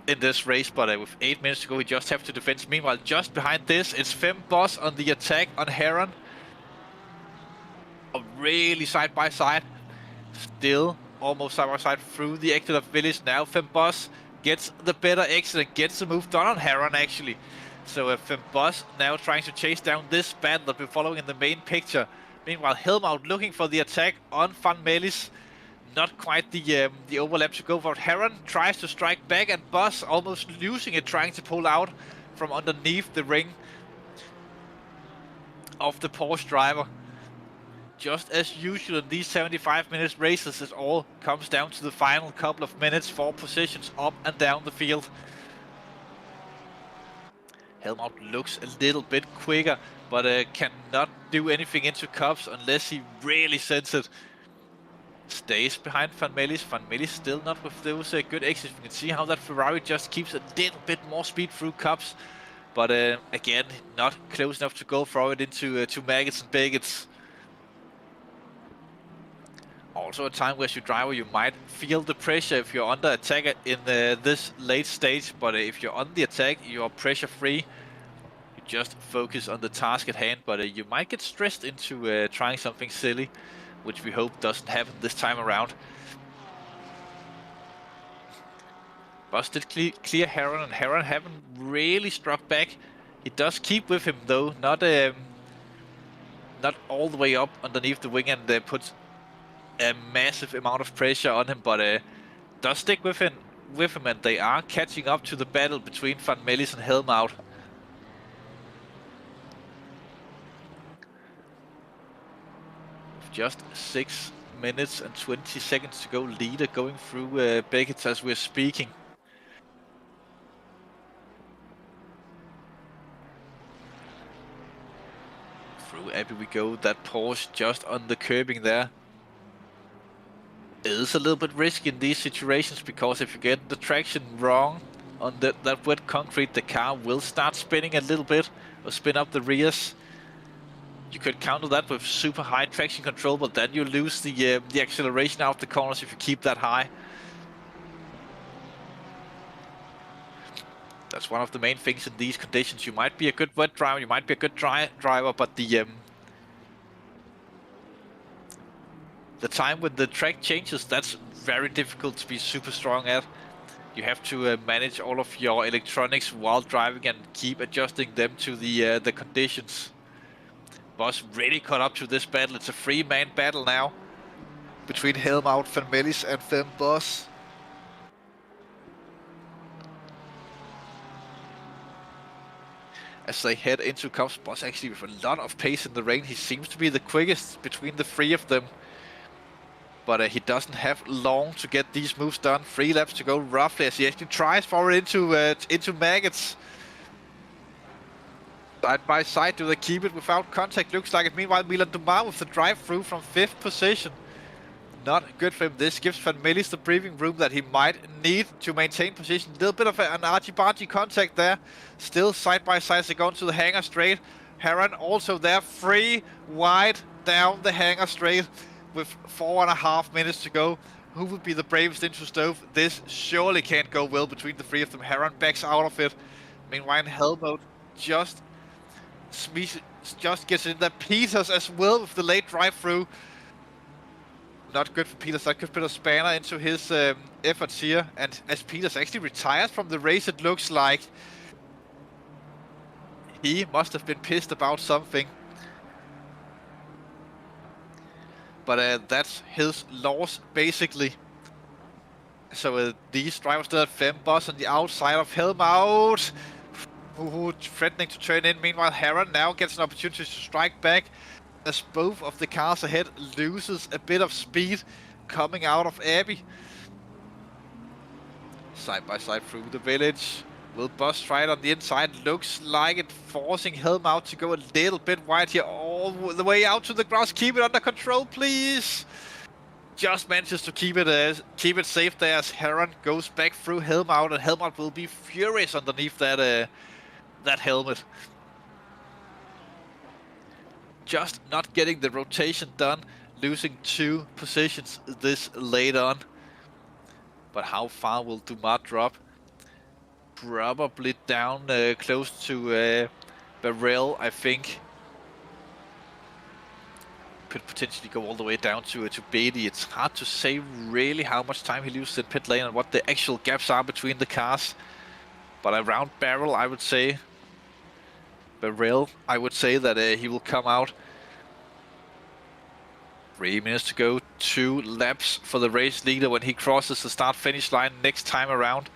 S1: in this race. But with 8 minutes to go, we just have to defend. Meanwhile, just behind this, it's Fem Boss on the attack on Heron. Really side by side. Still almost side by side through the exit of Village. Now Fem Boss gets the better exit and gets the move done on Heron actually. So Fem Boss now trying to chase down this battle that we're following in the main picture. Meanwhile, Helmout looking for the attack on Van Mellis. Not quite the overlap to go for it. Heron tries to strike back and Boss almost losing it, trying to pull out from underneath the ring of the Porsche driver. Just as usual in these 75 minutes races, it all comes down to the final couple of minutes for positions up and down the field. Helmout looks a little bit quicker, but cannot do anything into Cups unless he really sends it. Stays behind Van Mellis. Van Mellis still not with those good exits. You can see how that Ferrari just keeps a little bit more speed through Cups. But again, not close enough to go forward into Maggots and Begets. Also a time where as your driver you might feel the pressure if you're under attack in this late stage, but if you're on the attack you're pressure free. You just focus on the task at hand, but you might get stressed into trying something silly, which we hope doesn't happen this time around. Boss did clear Heron, and Heron haven't really struck back. He does keep with him though, not all the way up underneath the wing and puts a massive amount of pressure on him, but does stick with him, and they are catching up to the battle between Van Mellis and Helmout. With just 6 minutes and 20 seconds to go, leader going through Beckett as we're speaking. Through Abbey we go, that Porsche just on the curbing there. It is a little bit risky in these situations because if you get the traction wrong, on that wet concrete, the car will start spinning a little bit, or spin up the rears. You could counter that with super high traction control, but then you lose the acceleration out the corners if you keep that high. That's one of the main things in these conditions. You might be a good wet driver, you might be a good driver, but the time when the track changes, that's very difficult to be super strong at. You have to manage all of your electronics while driving and keep adjusting them to the conditions. Boss really caught up to this battle. It's a three-man battle now between Helmut, Van Mellis and Fem Boss. As they head into Cups, Boss actually with a lot of pace in the rain. He seems to be the quickest between the three of them. But he doesn't have long to get these moves done. 3 laps to go roughly as he actually tries for it into Maggots. Side by side, do they keep it without contact? Looks like it. Meanwhile, Milan Dumas with the drive-through from 5th position. Not good for him. This gives Van Mellis the breathing room that he might need to maintain position. A little bit of an argy-bargy contact there. Still side by side as they go into the hangar straight. Heron also there, 3 wide down the hangar straight with 4.5 minutes to go. Who would be the bravest into Stove? This surely can't go well between the 3 of them. Heron backs out of it. Meanwhile, Helmut just gets in there. Peters as well with the late drive-through. Not good for Peters. That could put a spanner into his efforts here. And as Peters actually retires from the race, it looks like he must have been pissed about something. But that's his loss, basically. So these drivers still have Fem Boss on the outside of Helmut, who threatening to turn in. Meanwhile, Heron now gets an opportunity to strike back as both of the cars ahead loses a bit of speed coming out of Abbey. Side by side through the village. Will Boss try it on the inside? Looks like it, forcing Helmut to go a little bit wide here, all the way out to the grass. Keep it under control, please. Just manages to keep it safe there as Heron goes back through Helmut, and Helmut will be furious underneath that helmet. Just not getting the rotation done, losing 2 positions this late on. But how far will Dumas drop? Probably down close to Barrel, I think. Could potentially go all the way down to Beatty. It's hard to say really how much time he loses in pit lane and what the actual gaps are between the cars. But around Barrel, I would say. Barrel, I would say that he will come out. 3 minutes to go, 2 laps for the race leader when he crosses the start-finish line next time around.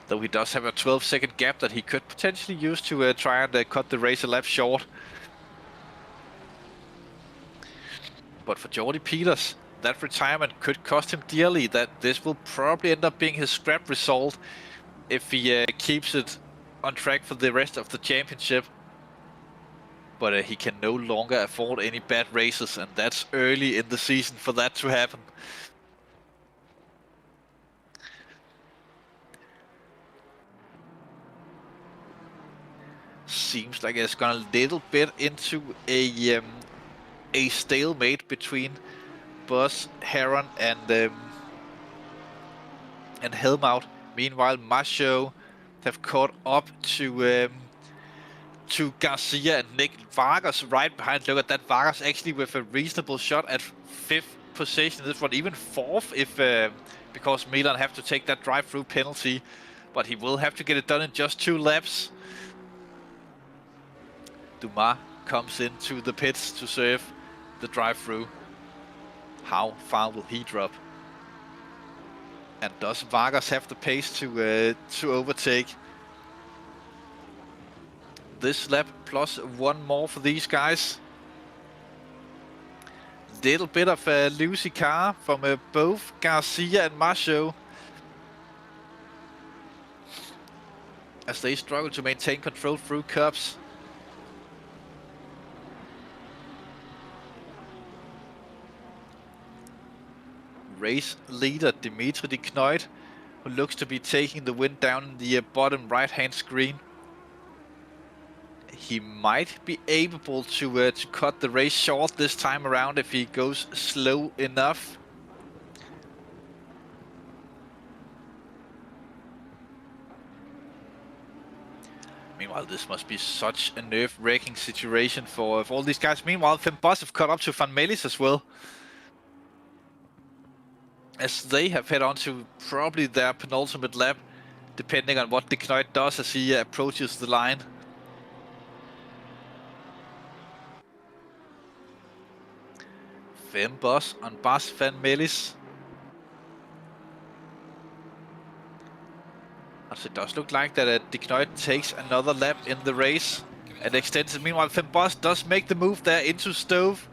S1: Though he does have a 12-second gap that he could potentially use to try and cut the race a lap short. But for Jordy Peters, that retirement could cost him dearly. That this will probably end up being his scrap result if he keeps it on track for the rest of the championship. But he can no longer afford any bad races, and that's early in the season for that to happen. Seems like it's gone a little bit into a stalemate between Boss, Heron, and Helmut. Meanwhile, Macho have caught up to Garcia and Nick. Vargas right behind. Look at that. Vargas actually with a reasonable shot at 5th position. This one even 4th if because Milan have to take that drive-through penalty. But he will have to get it done in just 2 laps. Dumas comes into the pits to serve the drive-through. How far will he drop? And does Vargas have the pace to overtake? This lap plus 1 more for these guys. Little bit of a loosey car from both Garcia and Macho, as they struggle to maintain control through cups. Race leader Dimitri de Knoit who looks to be taking the win down in the bottom right-hand screen. He might be able to cut the race short this time around if he goes slow enough. Meanwhile, this must be such a nerve-wracking situation for all these guys. Meanwhile, Finn Boss have caught up to Van Melis as well, as they have head on to probably their penultimate lap, depending on what de Knuijt does as he approaches the line. Finn Boss on Bas Van Melis. As it does look like that de Knuijt takes another lap in the race and extends it. Meanwhile, Finn Boss does make the move there into Stove,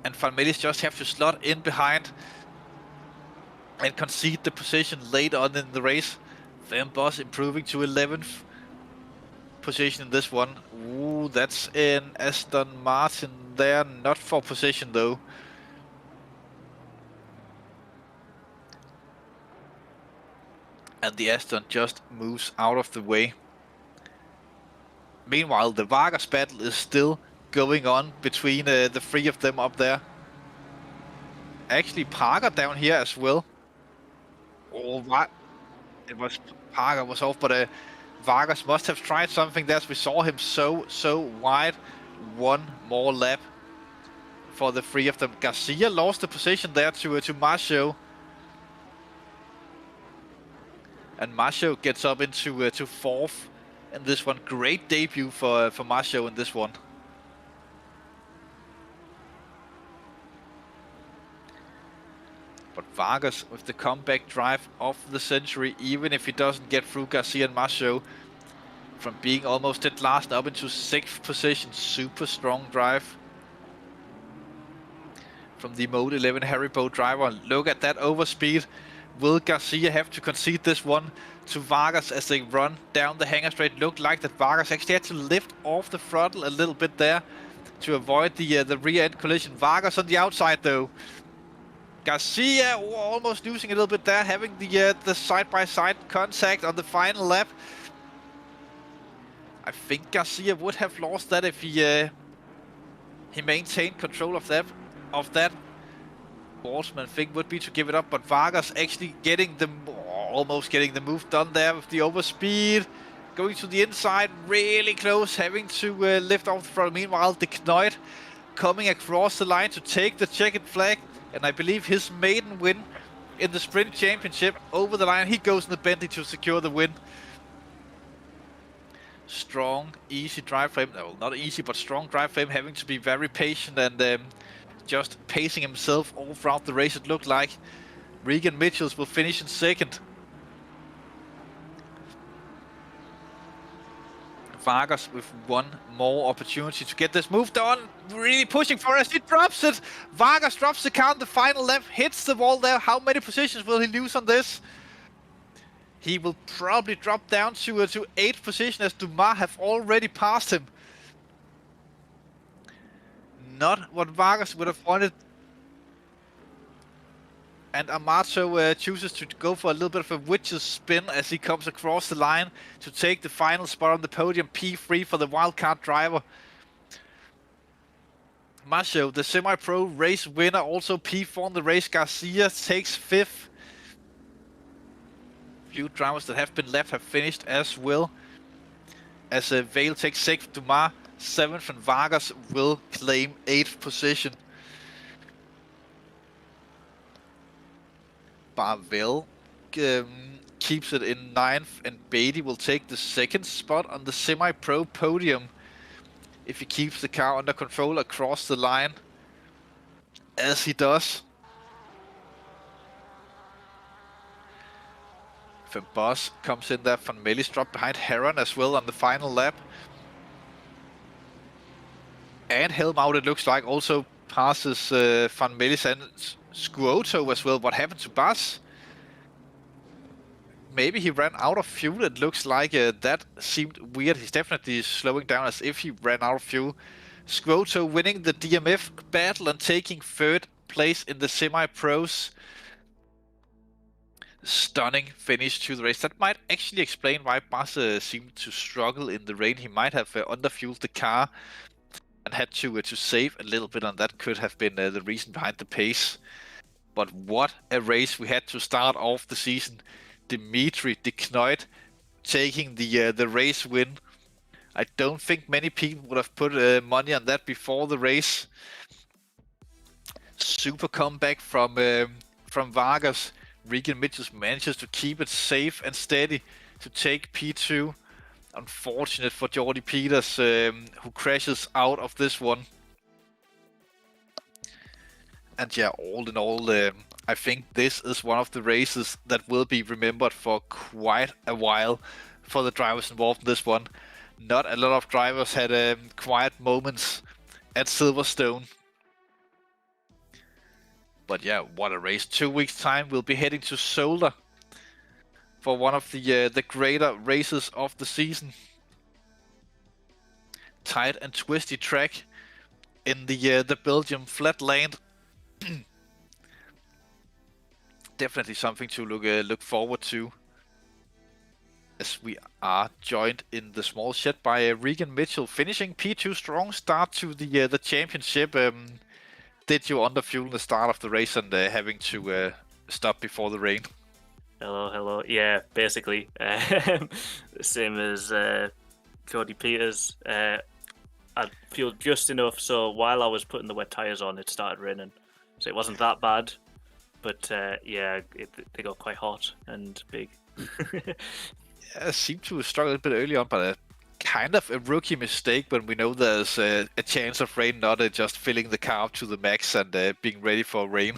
S1: and Van Melis just have to slot in behind and concede the position late on in the race. Finn Boss improving to 11th position in this one. Ooh, that's in Aston Martin there, not for position though. And the Aston just moves out of the way. Meanwhile, the Vargas battle is still going on between the three of them up there. Actually, Parker down here as well. Oh, what? It was Parker was off, but Vargas must have tried something there. We saw him so wide. One more lap for the three of them. Garcia lost the position there to Marcio. And Marcio gets up into to 4th in this one. Great debut for Marcio in this one. But Vargas with the comeback drive of the century, even if he doesn't get through Garcia and Marcio, from being almost dead last up into 6th position. Super strong drive from the Mode 11 Haribo driver. Look at that overspeed. Will Garcia have to concede this one to Vargas as they run down the hangar straight? Looked like that Vargas actually had to lift off the throttle a little bit there to avoid the rear end collision. Vargas on the outside though. Garcia almost losing a little bit there, having the side-by-side contact on the final lap. I think Garcia would have lost that if he maintained control of that. Sportsman thing would be to give it up, but Vargas actually almost getting the move done there with the overspeed. Going to the inside, really close, having to lift off the front. Meanwhile, de Knuijt coming across the line to take the checkered flag. And I believe his maiden win in the Sprint Championship over the line. He goes in the Bentley to secure the win. Strong, easy drive frame. No, not easy, but strong drive frame. Having to be very patient and just pacing himself all throughout the race. It looked like Regan Mitchells will finish in 2nd. Vargas with one more opportunity to get this move done. Really pushing for us. He drops it. Vargas drops the car on the final lap, hits the wall there. How many positions will he lose on this? He will probably drop down to 8th position as Dumas have already passed him. Not what Vargas would have wanted. And Amato chooses to go for a little bit of a witch's spin as he comes across the line to take the final spot on the podium. P3 for the wildcard driver. Marcio, the semi-pro race winner, also P4 in the race. Garcia takes 5th. Few drivers that have been left have finished as well. As Vale takes 6th, Dumas 7th, and Vargas will claim 8th position. Barvel keeps it in 9th, and Beatty will take the 2nd spot on the semi-pro podium if he keeps the car under control across the line, as he does. Finn Boss comes in there. Van Melis dropped behind Heron as well on the final lap. And Helmut, it looks like, also passes Van Melis and Scuoto as well. What happened to Bas? Maybe he ran out of fuel. It looks like that seemed weird. He's definitely slowing down as if he ran out of fuel. Scuoto winning the DMF battle and taking 3rd place in the semi-pros. stunning finish to the race. That might actually explain why Bas seemed to struggle in the rain. He might have underfueled the car and had to save a little bit on that. Could have been the reason behind the pace. But what a race we had to start off the season. Dimitri de Kneut taking the race win. I don't think many people would have put money on that before the race. Super comeback from Vargas. Regan Mitchell manages to keep it safe and steady to take P2. Unfortunate for Jordi Peters, who crashes out of this one. And yeah, all in all, I think this is one of the races that will be remembered for quite a while for the drivers involved in this one. Not a lot of drivers had quiet moments at Silverstone. But yeah, what a race. 2 weeks time, we'll be heading to Zolder for one of the greater races of the season. Tight and twisty track in the Belgium flatland. Definitely something to look forward to, as we are joined in the small shed by Regan Mitchell, finishing P2. Strong start to the championship. Did you underfuel the start of the race and having to stop before the rain?
S2: Hello. Yeah, basically. Same as Jordi Peters. I fueled just enough, so while I was putting the wet tyres on, it started raining. So it wasn't that bad, but yeah, they got quite hot and big.
S1: Yeah, seemed to struggle a bit early on, but kind of a rookie mistake when we know there's a chance of rain, not just filling the car up to the max and being ready for rain.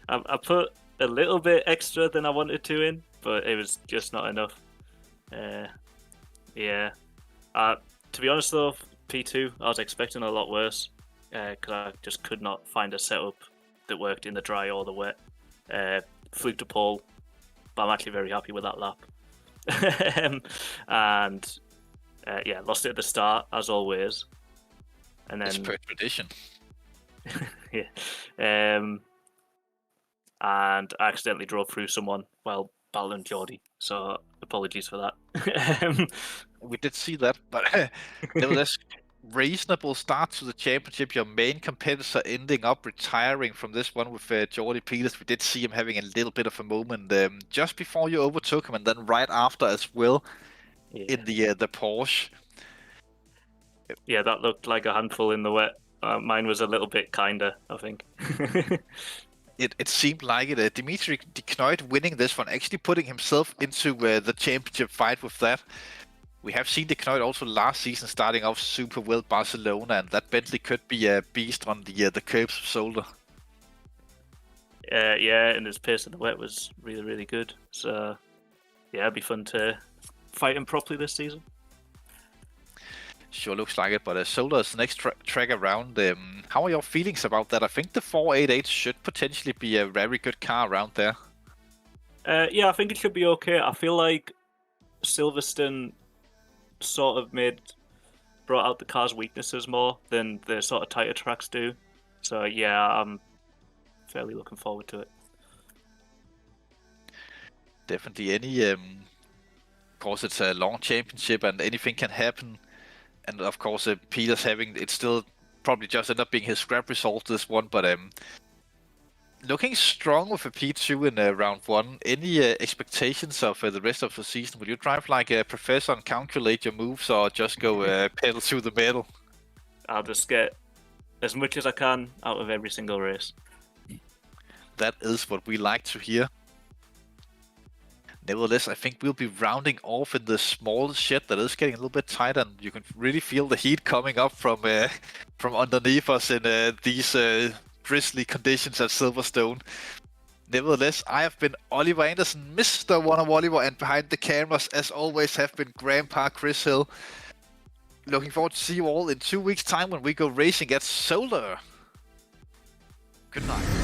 S2: I put a little bit extra than I wanted to in, but it was just not enough. Yeah. To be honest though, P2, I was expecting a lot worse because I just could not find a setup that worked in the dry or the wet. Flew to pole, but I'm actually very happy with that lap. And yeah, lost it at the start as always. And then
S1: it's per tradition.
S2: Yeah. And I accidentally drove through someone while battling Jordi, so apologies for that.
S1: We did see that, but nevertheless, reasonable start to the championship. Your main competitor ending up retiring from this one with Jordi Peters. We did see him having a little bit of a moment just before you overtook him, and then right after as well. Yeah. In the Porsche.
S2: Yeah, that looked like a handful in the wet. Mine was a little bit kinder, I think.
S1: It seemed like it. Dimitri de Kneut winning this one, actually putting himself into the championship fight with that. We have seen de Kneut also last season starting off super well Barcelona, and that Bentley could be a beast on the curbs of Zolder.
S2: Yeah, and his pace in the wet was really, really good. So yeah, it'd be fun to fight him properly this season.
S1: Sure looks like it, but Zolder is the next track around. How are your feelings about that? I think the 488 should potentially be a very good car around there.
S2: Yeah, I think it should be okay. I feel like Silverstone sort of brought out the car's weaknesses more than the sort of tighter tracks do. So yeah, I'm fairly looking forward to it.
S1: Definitely of course it's a long championship and anything can happen. And of course, Peters having it still probably just end up being his scrap result this one, but looking strong with a P2 in round one. Any expectations of the rest of the season? Will you drive like a professor and calculate your moves, or just go pedal to the metal?
S2: I'll just get as much as I can out of every single race.
S1: That is what we like to hear. Nevertheless, I think we'll be rounding off in the small shed that is getting a little bit tight, and you can really feel the heat coming up from underneath us in these drizzly conditions at Silverstone. Nevertheless, I have been Oliver Anderson, Mr. One of Oliver, and behind the cameras, as always, have been Grandpa Chris Hill. Looking forward to see you all in 2 weeks' time when we go racing at Zolder. Good night.